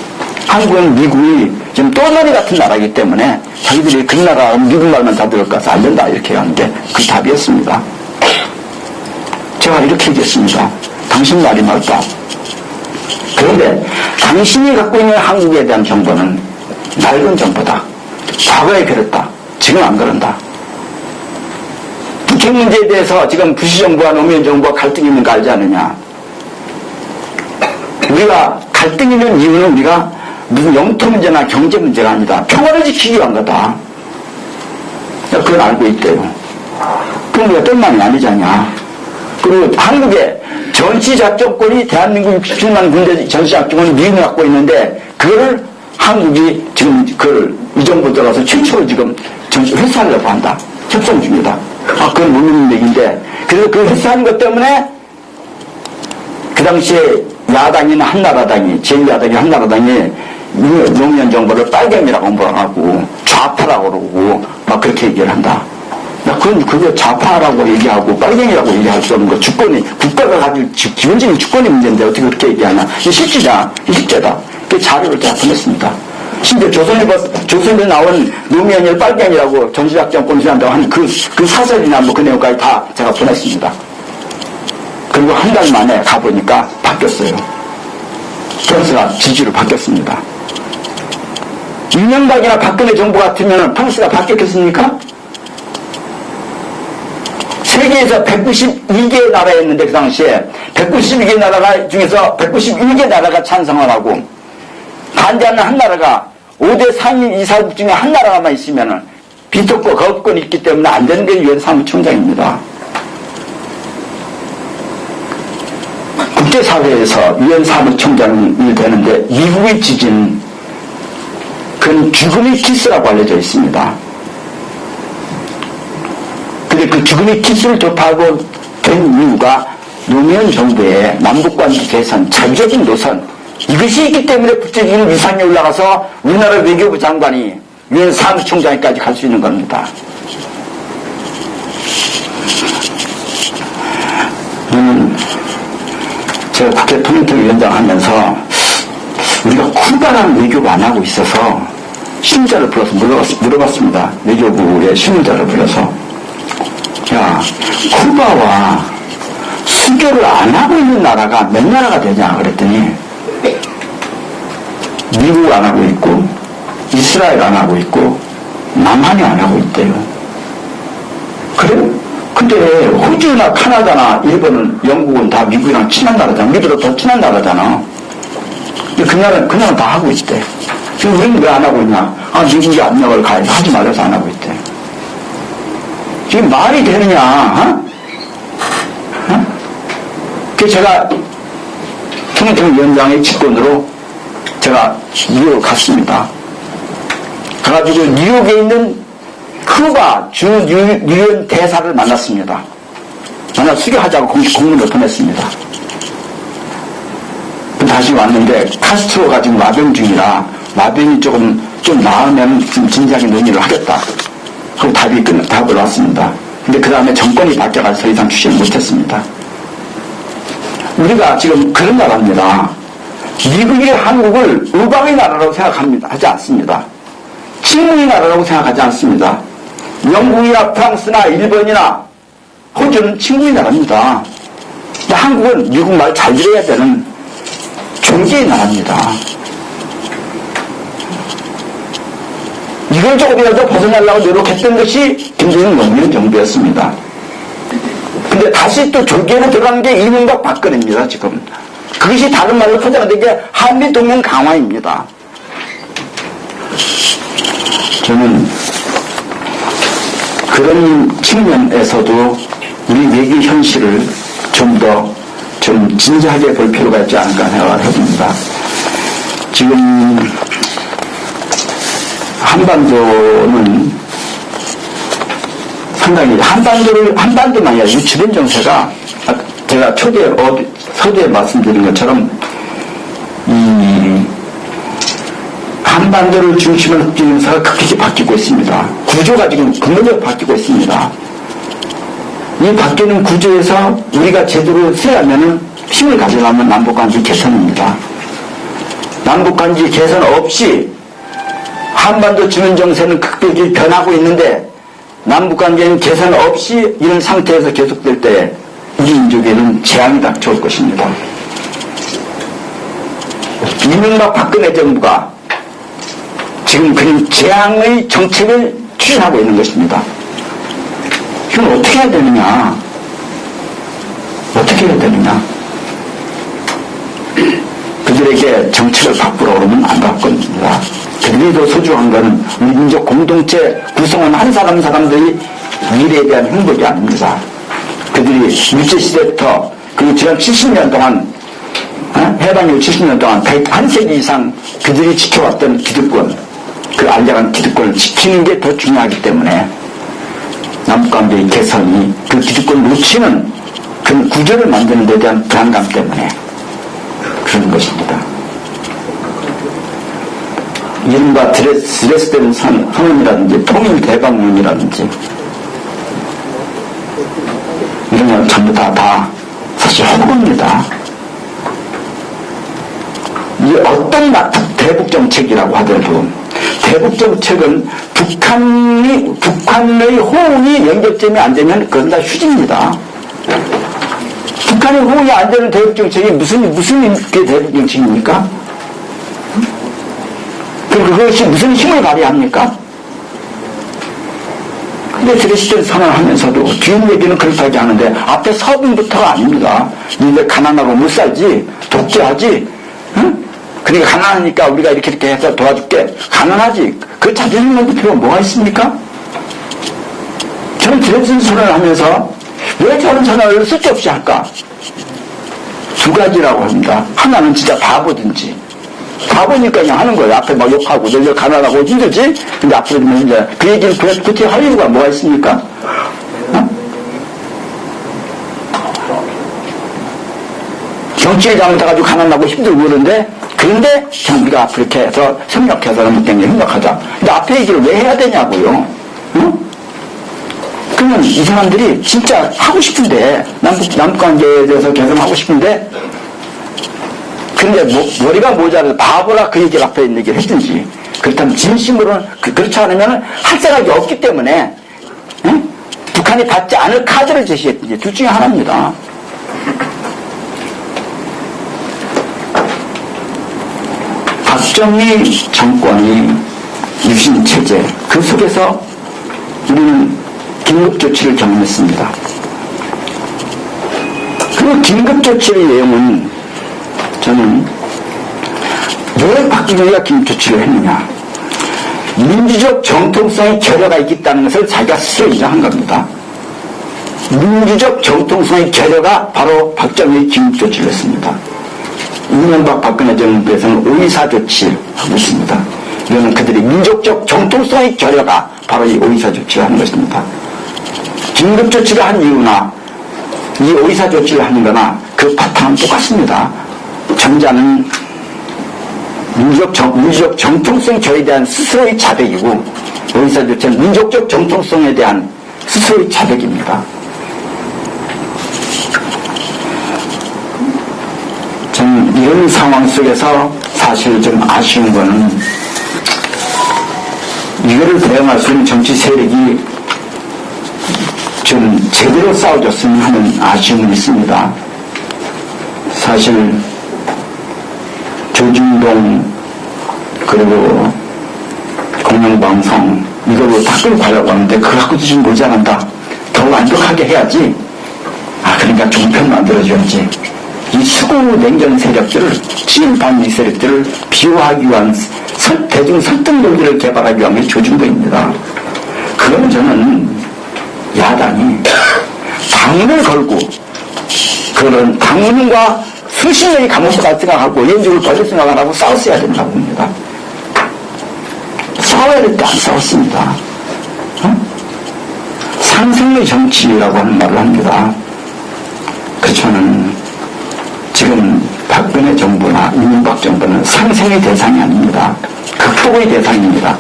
한국은 미국이 지금 똘마니 같은 나라이기 때문에 자기들이 그 나라 미국 말만 다 들을 것을 안 된다 이렇게 하는데 그 답이었습니다. 제가 이렇게 얘기했습니다. 당신 말이 맞다. 그런데 당신이 갖고 있는 한국에 대한 정보는 낡은 정보다. 과거에 그랬다. 지금 안 그런다. 북핵 문제에 대해서 지금 부시정부와 노무현 정부가 갈등이 있는 거 알지 않느냐. 우리가 갈등이 있는 이유는 우리가 무슨 영토 문제나 경제 문제가 아니다. 평화를 지키기 위한 거다. 그걸 알고 있대요. 그럼 우리가 똘망이 아니잖냐. 그리고 한국의 전시작전권이 대한민국 67만 군대 전시작전권이 미국이 갖고 있는데 그거를 한국이 지금 그걸 이 정부 들어가서 최초로 지금 회수하려고 한다. 협상 중이다. 그건 모르는 얘기인데 그래서 그 회수하는 것 때문에 그 당시에 야당이나 한나라당이 제2야당이 한나라당이 노무현 정부를 빨갱이라고 뭐라고 좌파라고 그러고 막 그렇게 얘기를 한다. 그건 그거 좌파라고 얘기하고 빨갱이라고 얘기할 수 없는 거 주권이 국가가 가질 기본적인 주권의 문제인데 어떻게 그렇게 얘기하냐. 이게 실제다. 이게 실제다. 그 자료를 제가 보냈습니다. 심지어 조선에 나온 노무현을 빨갱이라고 전시작전권 주한다고 하는 그 사설이나 뭐 그 내용까지 다 제가 보냈습니다. 그리고 한 달 만에 가보니까 바뀌었어요. 프랑스가 지지로 바뀌었습니다. 이명박이나 박근혜 정부 같으면 프랑스가 바뀌었겠습니까? 세계에서 192개 나라였는데 그 당시에 192개 나라가 중에서 191개 나라가 찬성을 하고 반대하는 한 나라가 5대 상위 이사국 중에 한 나라만 있으면 비토권, 거부권이 있기 때문에 안 되는 게 유엔 사무총장입니다. 국제사회에서 유엔 사무총장이 되는데 미국의 지지는 그건 죽음의 키스라고 알려져 있습니다. 근데 그 죽음의 키스를 접하고 된 이유가 노무현 정부의 남북관계 개선, 자주적인 노선 이것이 있기 때문에 국제적인 위상이 올라가서 우리나라 외교부 장관이 유엔 사무총장까지 갈 수 있는 겁니다. 제가 국회 통일위원장 하면서 우리가 쿠바랑 외교를 안 하고 있어서 신문자를 불러서 물어봤습니다. 외교부의 신문자를 불러서 야, 쿠바와 수교를 안 하고 있는 나라가 몇 나라가 되냐 그랬더니 미국 안 하고 있고 이스라엘 안 하고 있고 남한이 안 하고 있대요. 그래요? 근데 호주나 카나다나 일본은 영국은 다 미국이랑 친한 나라잖아. 우리보다 더 친한 나라잖아. 근데 그 나라는 다 하고 있대. 지금 우리는 왜 안 하고 있냐? 미국이 압력을 가해서 하지 말아서 안 하고 있대. 지금 말이 되느냐? 그 제가 통일위원장의 직권으로 제가 뉴욕을 갔습니다. 가가지고 뉴욕에 있는 쿠바 주 유엔 대사를 만났습니다. 만나 수교하자고 공문을 보냈습니다. 다시 왔는데 카스트로가 지금 마병 중이라 마병이 좀 나으면 좀 진지하게 논의를 하겠다. 그리고 답을 왔습니다. 근데 그 다음에 정권이 바뀌어가지고 더 이상 추진을 못했습니다. 우리가 지금 그런 나라입니다. 미국이 한국을 우방의 나라라고 생각합니다. 하지 않습니다. 친구의 나라라고 생각하지 않습니다. 영국이나 프랑스나 일본이나 호주는 친구의 나라입니다. 근데 한국은 미국 말 잘 들어야 되는 종교의 나라입니다. 이걸 조금이라도 벗어나려고 노력했던 것이 김대중 노무현 정부였습니다. 근데 다시 또 조계로 들어간 게 이명박 박근혜입니다, 지금. 그것이 다른 말로 포장된 게 한미동맹 강화입니다. 저는 그런 측면에서도 우리 외교 현실을 좀 진지하게 볼 필요가 있지 않을까 생각을 해봅니다. 지금 한반도는 상당히 한반도만 아니라 주변 정세가 제가 서두에 말씀드린 것처럼 이 한반도를 중심으로 흑진 정세가 급격히 바뀌고 있습니다. 구조가 지금 근본적으로 바뀌고 있습니다. 이 바뀌는 구조에서 우리가 제대로 쓰려면 힘을 가져가면 남북관계 개선입니다. 남북관계 개선 없이 한반도 주변 정세는 급격히 변하고 있는데 남북관계는 개선 없이 이런 상태에서 계속될 때 우리 민족에는 재앙이 닥쳐올 것입니다. 이명박 박근혜 정부가 지금 그런 재앙의 정책을 추진하고 있는 것입니다. 이건 어떻게 해야 되느냐? 어떻게 해야 되느냐? 그들에게 정책을 바꾸라고 그러면 안 바꿉니다. 그들이 더 소중한 것은 우리 민족 공동체 구성원 한 사람들이 미래에 대한 행복이 아닙니다. 그들이 일제시대부터 그리고 지난 70년 동안 해방 이후 70년 동안 101세기 이상 그들이 지켜왔던 기득권, 그 알량한 기득권을 지키는 게 더 중요하기 때문에 남북관계의 개선이 그 기득권을 놓치는 그 구조를 만드는 데 대한 불안감 때문에 그런 것입니다. 이른바 드레스덴 선언이라든지 통일 대방론이라든지 이런 건 전부 다 사실 허구입니다. 이 어떤 대북정책이라고 하더라도 대북정책은 북한의 호응이 연결점이 안 되면 그건 다 휴지입니다. 북한의 호응이 안 되는 대북정책이 무슨 대북정책입니까? 그것이 무슨 힘을 발휘합니까? 근데 드레스덴 선언을 하면서도 뒤에 얘기는 그렇게 하는데 앞에 서빙부터가 아닙니다. 니네 가난하고 못 살지, 독재하지, 응? 그러니까 가난하니까 우리가 이렇게 해서 도와줄게. 가난하지. 그 자존심만도 필요가 뭐가 있습니까? 저는 드레스덴 선언을 하면서 왜 저런 선언을 쓸데없이 할까? 두 가지라고 합니다. 하나는 진짜 바보든지. 바보니까 그냥 하는 거예요. 앞에 막 욕하고, 너희들 가난하고 힘들지? 근데 앞으로 이제 그 얘기를 굳이 할 이유가 뭐가 있습니까? 어? 정치에 잘못해가지고 가난하고 힘들고 그러는데, 그런데 그냥 우리가 앞으로 이렇게 해서 협력해서 남북관계 협력하자. 근데 앞에 얘기를 왜 해야 되냐고요. 어? 그러면 이 사람들이 진짜 하고 싶은데, 남북관계에 대해서 개선하고 싶은데, 근데 머리가 모자라서 바보라 그 얘기를 앞에 있는 얘기를 했든지, 그렇다면 진심으로는 그렇지 않으면 할 생각이 없기 때문에 북한이 받지 않을 카드를 제시했든지 둘 중에 하나입니다. 박정희 정권이 유신체제 그 속에서 우리는 긴급조치를 경험했습니다. 그 긴급조치의 내용은 저는 왜 박정희가 긴급조치를 했느냐. 민주적 정통성의 결여가 있다는 것을 자기가 스스로 인정한 겁니다. 민주적 정통성의 결여가 바로 박정희의 긴급조치를 했습니다. 이명박 박근혜 정부에서는 오이사 조치를 하고 있습니다. 이거는 그들이 민족적 정통성의 결여가 바로 이 오이사 조치를 하는 것입니다. 긴급조치를 한 이유나 이 오이사 조치를 하는 거나 그 바탕은 똑같습니다. 전자는 민주적 정통성 결여에 대한 스스로의 자백이고 오이사 조치는 민족적 정통성에 대한 스스로의 자백입니다. 저는 이런 상황 속에서 사실 좀 아쉬운 거는 이거를 대응할 수 있는 정치 세력이 좀 제대로 싸워줬으면 하는 아쉬움이 있습니다. 사실 조중동 그리고 공영방송 이걸로 다 끌고 가려고 하는데 그거 갖고도 좀 모자란다. 더 완벽하게 해야지. 그러니까 종편 만들어줘야지. 이 수구 냉전 세력들을 친반미 세력들을 비호하기 위한 대중 설득 논리를 개발하기 위한 게 조중동입니다. 그건 저는 야당이 당을 걸고 그런 당문과 수십 명이 감옥에 갈 생각하고 연중을 벌릴 생각을 하고 싸웠어야 된다고 봅니다. 싸워야 될 때 안 싸웠습니다. 상생의 정치라고 하는 말을 합니다. 저는 지금 박근혜 정부나 이명박 정부는 상생의 대상이 아닙니다. 극복의 대상입니다.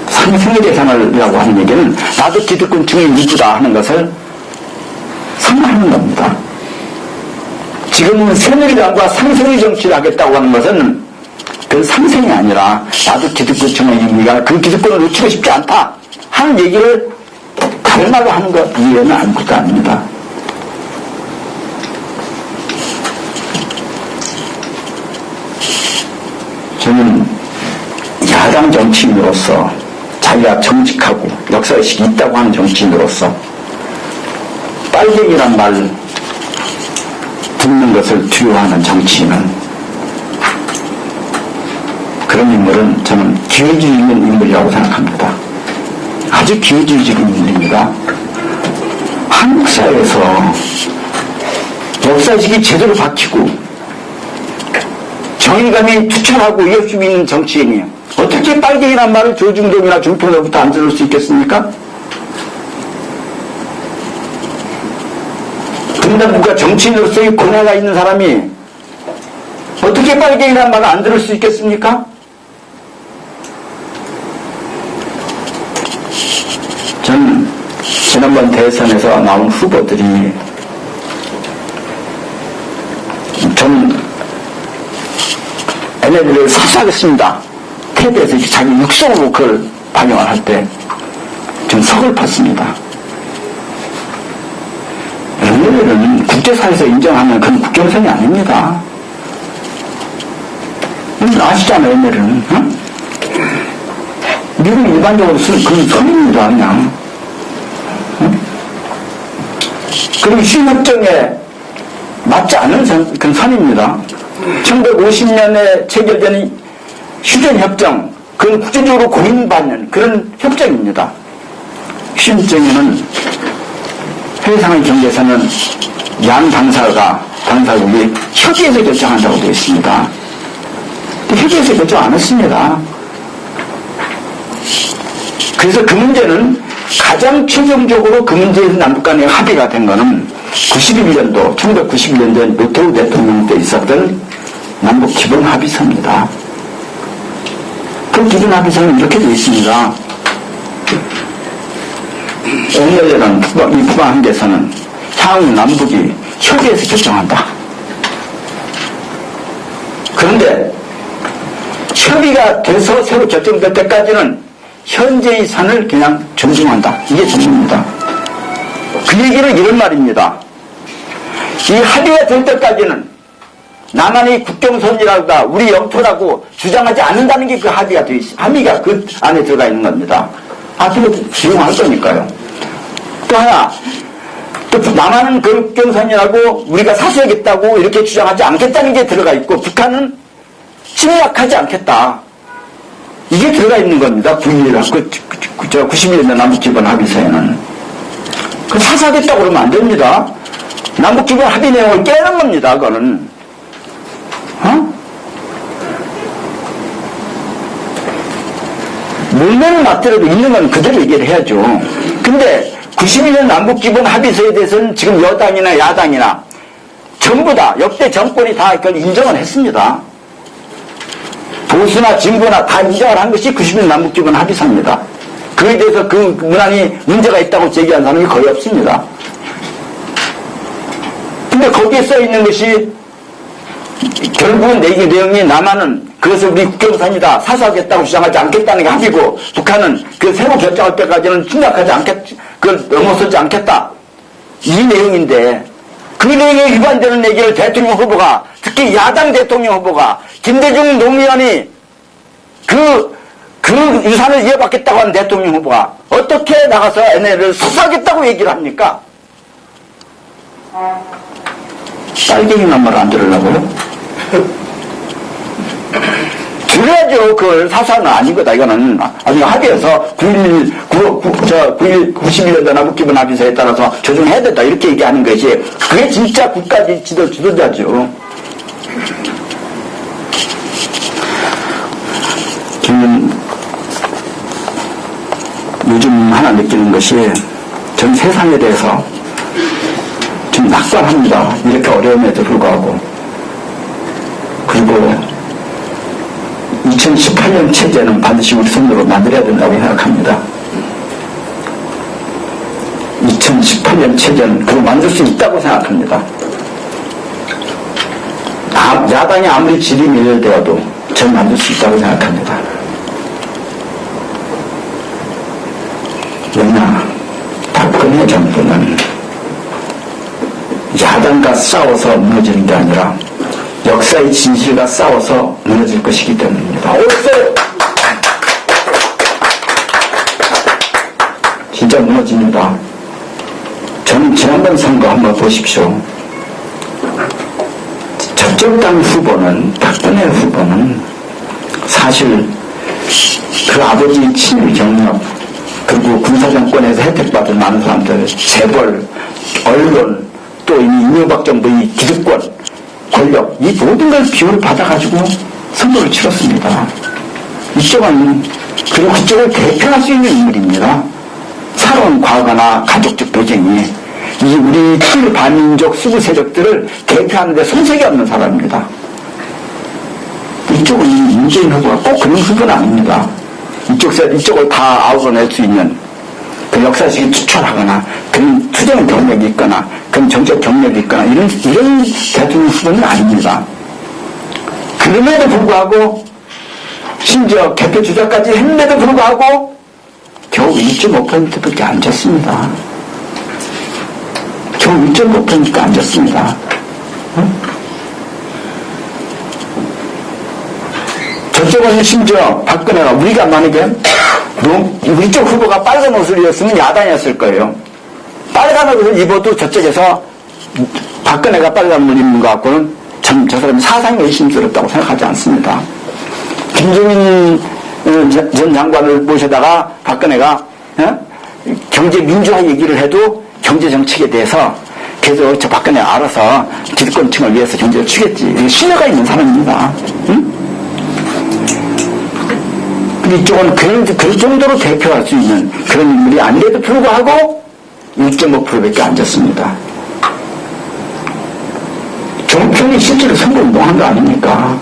상생의 대상이라고 하는 얘기는 나도 기득권층의 일부다 하는 것을 선언하는 겁니다. 지금은 새누리당과 상생의 정치를 하겠다고 하는 것은 그 상생이 아니라 나도 기득권층의 의미가 그 기득권을 놓치고 싶지 않다 하는 얘기를 다른 말로 하는 것 이해는 아무것도 아닙니다. 저는 야당 정치인으로서 자기가 정직하고 역사의식이 있다고 하는 정치인으로서 빨갱이란 말 듣는 것을 두려워하는 정치인은 그런 인물은 저는 기회주의 있는 인물이라고 생각합니다. 아주 기회주의적인 인물입니다. 한국 사회에서 역사의식이 제대로 박히고 정의감이 투철하고 위협심이 있는 정치인이 어떻게 빨갱이란 말을 조중동이나 중평로부터 안 들을 수 있겠습니까? 분단부가 정치인으로서의 고뇌가 있는 사람이 어떻게 빨갱이란 말을 안 들을 수 있겠습니까? 저는 지난번 대선에서 나온 후보들이 좀 NLL을 사수하겠습니다. TV에서 자기 육성으로 그걸 반영을 할 때 좀 서글펐습니다. NLL은 국제사회에서 인정하는 그런 국경선이 아닙니다. 아시잖아요, NLL은. 응? 미국 일반적으로 그런 선입니다, 그냥. 응? 그리고 휴협정에 맞지 않은 그런 선입니다. 1950년에 체결된 휴전협정, 그건 국제적으로 공인받는 그런 협정입니다. 휴전협정에는 해외상의 경제에서는 양 당사국이 협의해서 결정한다고 되어 있습니다. 협의해서 결정 안 했습니다. 그래서 그 문제는 가장 최종적으로 그 문제에서 남북 간의 합의가 된 것은 1991년도에 노태우 대통령 때 있었던 남북 기본합의서입니다. 그 기본합의서는 이렇게 되어 있습니다. NLL은 이 북한한계에서는 향후 남북이 협의해서 결정한다. 그런데 협의가 돼서 새로 결정될 때까지는 현재의 산을 그냥 존중한다. 이게 전부입니다. 그 얘기는 이런 말입니다. 이 합의가 될 때까지는 남한이 국경선이라고 우리 영토라고 주장하지 않는다는 게 그 합의가 되어 있습니다. 합의가 그 안에 들어가 있는 겁니다. 앞으로 수용할 거니까요. 또 하나, 또 남한은 그 국경선이라고 우리가 사수하겠다고 이렇게 주장하지 않겠다는 게 들어가 있고 북한은 침략하지 않겠다. 이게 들어가 있는 겁니다. 91년 남북기본 합의서에는. 그 사사하겠다고 그러면 안 됩니다. 남북기본 합의 내용을 깨는 겁니다. 그거는. 물면을 맞더라도 있는 건 그대로 얘기를 해야죠. 근데 91년 남북기본 합의서에 대해서는 지금 여당이나 야당이나 전부 다 역대 정권이 다 그걸 인정을 했습니다. 보수나 진보나 다 인정을 한 것이 90년 남북기본 합의서입니다. 그에 대해서 그 문안이 문제가 있다고 제기한 사람이 거의 없습니다. 근데 거기에 써 있는 것이 결국은 내용이 남한은 그것을 우리 국경선이다 사수하겠다고 주장하지 않겠다는 게 합의고 북한은 그 새로 결정할 때까지는 침략하지 그걸 넘어서지 않겠다. 이 내용인데 그 내용에 위반되는 얘기를 대통령 후보가 특히 야당 대통령 후보가 김대중 노무현이 그 유산을 이어받겠다고 하는 대통령 후보가 어떻게 나가서 NLL을 사수하겠다고 얘기를 합니까? 빨갱이란 말 안 들으려고요? 들어야죠. 그걸 사수하는 아닌 거다. 이거는 아주 합의해서 91년도 남북기본 합의서에 따라서 조정해야 된다. 이렇게 얘기하는 것이 그게 진짜 국가 지도자죠. 저는 요즘 하나 느끼는 것이 전 세상에 대해서 좀 낙관합니다. 이렇게 어려움에도 불구하고. 그리고 2018년 체제는 반드시 우리 손으로 만들어야 된다고 생각합니다. 2018년 체제는 그걸 만들 수 있다고 생각합니다. 야당이 아무리 질이 밀려되어도 저는 만들 수 있다고 생각합니다. 왜냐, 박근혜 정부는 야당과 싸워서 무너지는 게 아니라 역사의 진실과 싸워서 무너질 것이기 때문입니다. 옳았어요! 진짜 무너집니다. 저는 지난번 선거 한번 보십시오. 적정당 후보는, 박근혜 후보는 사실 그 아버지의 친일 경력, 그리고 군사정권에서 혜택받은 많은 사람들, 재벌, 언론, 또 이명박 정부의 기득권, 권력, 이 모든 걸 비호를 받아가지고 선거를 치렀습니다. 이쪽은, 그리고 그쪽을 대표할 수 있는 인물입니다. 살아온 과거나 가족적 배경이 이 우리 친반민족 수구 세력들을 대표하는 데 손색이 없는 사람입니다. 이쪽은 문재인 후보가 꼭 그런 후보는 아닙니다. 이쪽을 다 아우러낼 수 있는 그 역사식이 투철하거나 그런 투정 경력이 있거나 그런 정책 경력이 있거나 이런 대통령 후보는 아닙니다. 그럼에도 불구하고 심지어 개표 주자까지 했는데도 불구하고 겨우 1.5%밖에 안 졌습니다. 겨우 1.5%가 안 졌습니다. 저쪽은 심지어 박근혜가 우리가 만약에 우리 쪽 후보가 빨간 옷을 입었으면 야당이었을 거예요. 빨간 옷을 입어도 저쪽에서 박근혜가 빨간 옷을 입는 것 같고는 저 사람이 사상이 의심스럽다고 생각하지 않습니다. 김종인 전 장관을 모셔다가 박근혜가 경제 민주화 얘기를 해도 경제 정책에 대해서 계속 저 박근혜 알아서 기득권층을 위해서 경제를 추겠지. 신뢰가 있는 사람입니다. 응? 이쪽은 그 정도로 대표할 수 있는 그런 인물이 아닌데도 불구하고 6.5%밖에 안 졌습니다. 종편이 실제로 선거운동한 거 아닙니까?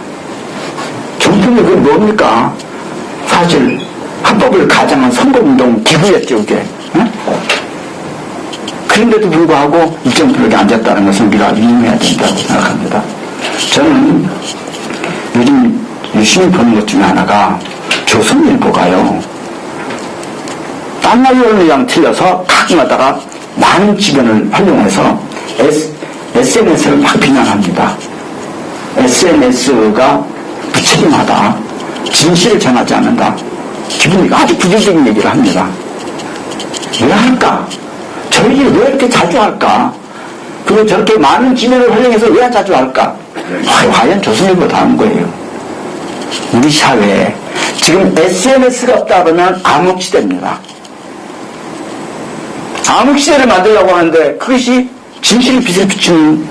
종편이 그게 뭡니까? 사실 합법을 가장한 선거운동 기구였죠, 그게. 응? 그런데도 불구하고 2.5%가 앉았다는 것은 우리가 유념해야 된다고 생각합니다. 저는 요즘 유심히 보는 것 중에 하나가 조선일보가요, 딴 나라랑 틀려서 가끔하다가 많은 지변을 활용해서 SNS를 막 비난합니다. SNS가 무책임하다, 진실을 전하지 않는다, 기분이 아주 부정적인 얘기를 합니다. 왜 할까? 저희들이 왜 이렇게 자주 할까? 그리고 저렇게 많은 지면을 활용해서 왜 자주 할까? 과연 조선일보다 하는 거예요. 우리 사회에 지금 SNS가 없다 그러면 암흑시대입니다. 암흑시대를 만들려고 하는데 그것이 진실의 빛을 비추는,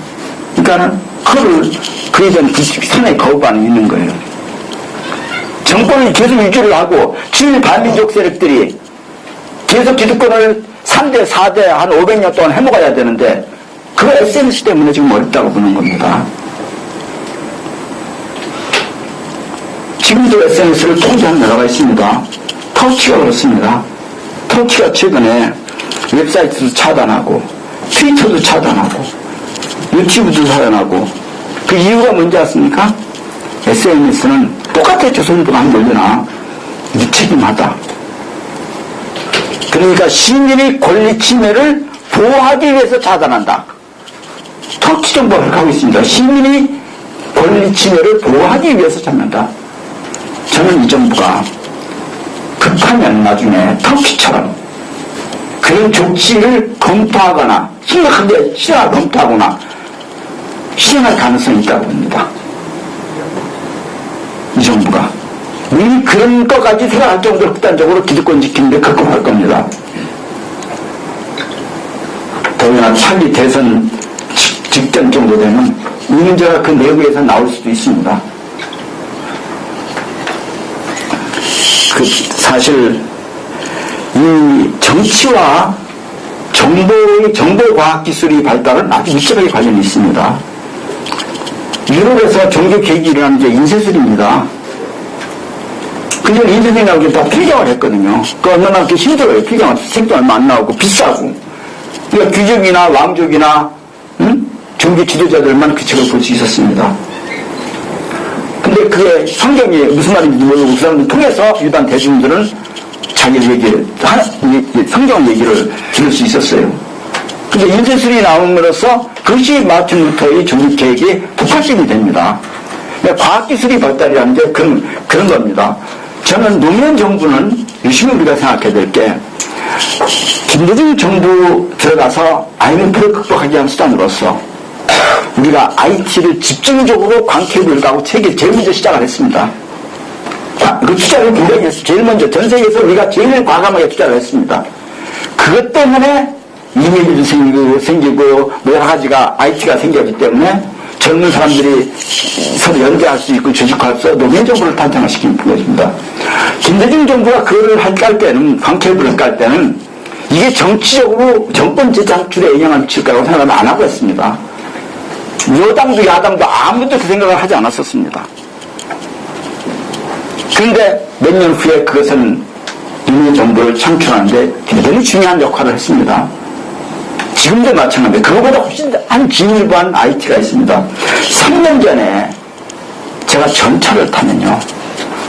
그러니까는 그에 대한 상당히 거부반응이 있는 거예요. 정권을 계속 유지를 하고 친반민족 세력들이 계속 기득권을 3대, 4대, 한 500년 동안 해먹어야 되는데 그거 SNS 때문에 지금 어렵다고 보는 겁니다. 지금도 SNS를 통제하는 나라가 있습니다. 터키가 그렇습니다. 터키가 최근에 웹사이트도 차단하고 트위터도 차단하고 유튜브도 차단하고 그 이유가 뭔지 아십니까? SNS는 똑같아 조선일보가 한 걸려나 무책임하다. 그러니까 시민의 권리 침해를 보호하기 위해서 차단한다. 터키 정부가 그렇게 하고 있습니다. 시민의 권리 침해를 보호하기 위해서 찾는다. 저는 이 정부가 급하면 나중에 터키처럼 그런 조치를 검토하거나 심각하게 시행을 검토하거나 시행할 가능성이 있다고 봅니다. 이 정부가 우리 그런 것까지 생각할 정도로 극단적으로 기득권 지키는데 급급할 겁니다. 더구나 차기 대선 직전 정도 되면 이 문제가 그 내부에서 나올 수도 있습니다. 사실 이 정치와 정보과학기술의 발달은 아주密接하게 관련이 있습니다. 유럽에서 종교 개혁이 일어나는 게 인쇄술입니다. 그전 인쇄술이라고 다 필경을 했거든요. 그 얼마나 그렇게 힘들어요. 필경은 색도 얼마 안 나오고 비싸고. 그러니까 귀족이나 왕족이나 종교 지도자들만 그 책을 볼 수 있었습니다. 근데 그게 성경이 무슨 말인지 모르고 그 사람들 통해서 일반 대중들은 자기 얘기, 성경 얘기를 들을 수 있었어요. 근데 인쇄술이 나옴으로써 그것이 마틴 루터의 종교개혁이 폭발적이 됩니다. 과학기술이 발달이라는 게 그런 겁니다. 저는 노무현 정부는 열심히 우리가 생각해야 될 게, 김대중 정부 들어가서 IMF를 극복하기 위한 수단으로서 우리가 IT를 집중적으로 광케이블을 가고 세계 제일 먼저 시작을 했습니다. 그 투자를 굉장히 했어요. 제일 먼저 전 세계에서 우리가 제일 과감하게 투자를 했습니다. 그것 때문에 이메일도 생기고 여러 가지가 IT가 생겼기 때문에 젊은 사람들이 서로 연대할 수 있고 조직할 수 있고 노무현 정부를 탄생시킨 것입니다. 김대중 정부가 그거를 깔 때는, 광케이블을 깔 때는 이게 정치적으로 정권 재창출에 영향을 미칠 거라고 생각을 안 하고 했습니다. 여당도 야당도 아무도 그 생각을 하지 않았었습니다. 그런데 몇 년 후에 그것은 노무현 정부를 창출하는데 대단히 중요한 역할을 했습니다. 지금도 마찬가지입니다. 그거보다 훨씬 한 진일보한 IT가 있습니다. 3년 전에 제가 전철을 타면요.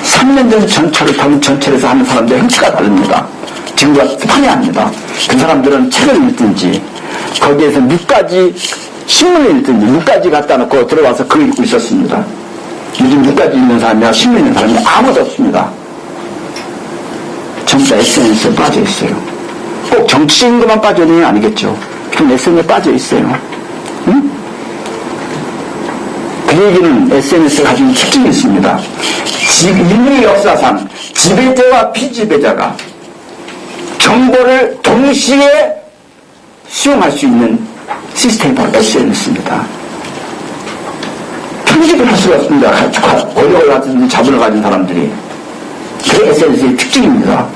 3년 전 전철을 타면 전철에서 하는 사람들의 형태가 다릅니다. 지금과 판이합니다. 그 사람들은 책을 읽든지 거기에서 누까지 신문을 읽든지 누까지 갖다 놓고 들어와서 그걸 읽고 있었습니다. 요즘 누까지 읽는 사람이나 신문 읽는 사람이 아무도 없습니다. 전부 다 SNS에 빠져 있어요. 꼭 정치적인 것만 빠져 있는 게 아니겠죠. 그럼 SNS에 빠져 있어요. 응? 그 얘기는 SNS가 가지고 특징이 있습니다. 인류 역사상 지배자와 피지배자가 정보를 동시에 수용할 수 있는 시스템이 바로 SNS입니다. 편집을 할 수가 없습니다. 권력을 가진 자본을 가진 사람들이. 그게 SNS의 특징입니다.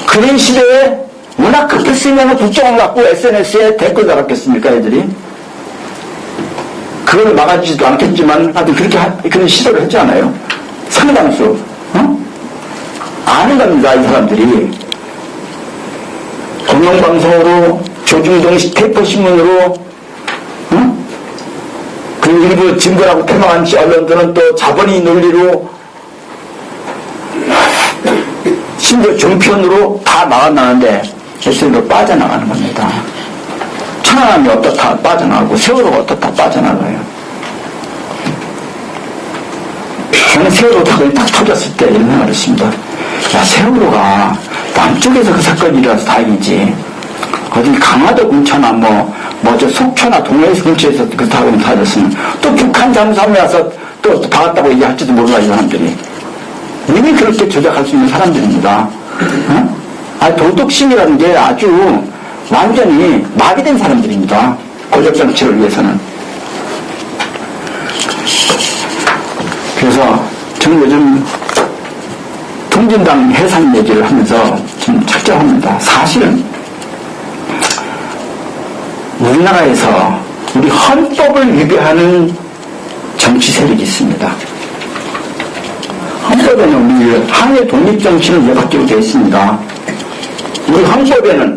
그런 시대에 워낙 급했으면 국정을 갖고 SNS에 댓글 달았겠습니까, 애들이? 그걸 막아주지도 않겠지만, 하여튼 그런 시도를 했지 않아요? 상당수, 아는 겁니다, 이 사람들이. 공영방송으로, 조중동식 테이프신문으로, 그리고 일부 진보라고 태망한 언론들은 또 자본의 논리로, 심지어 종편으로 다 나가나는데, SNS로 빠져나가는 겁니다. 천안함이 어떻다 빠져나가고, 세월호가 어떻다 빠져나가요. 저는 세월호 사건이 딱 터졌을 때 이런 생각을 했습니다. 야, 세월호가 남쪽에서 그 사건이 일어나서 다행이지. 어디 강화도 근처나 저 속초나 동해 근처에서 그 사건이 터졌으면 또 북한 잠수함에 와서 또 박았다고 얘기할지도 몰라, 이 사람들이. 왜 그렇게 조작할 수 있는 사람들입니다. 도덕심이라는 게 아주 완전히 마비된 사람들입니다. 권력정치를 위해서는. 그래서 저는 요즘 통진당 해산 얘기를 하면서 좀 착잡합니다. 사실은 우리나라에서 우리 헌법을 위배하는 정치 세력이 있습니다. 헌법에는 우리 항해 독립정신을 외박기로 되어 있습니다. 우리 헌법에는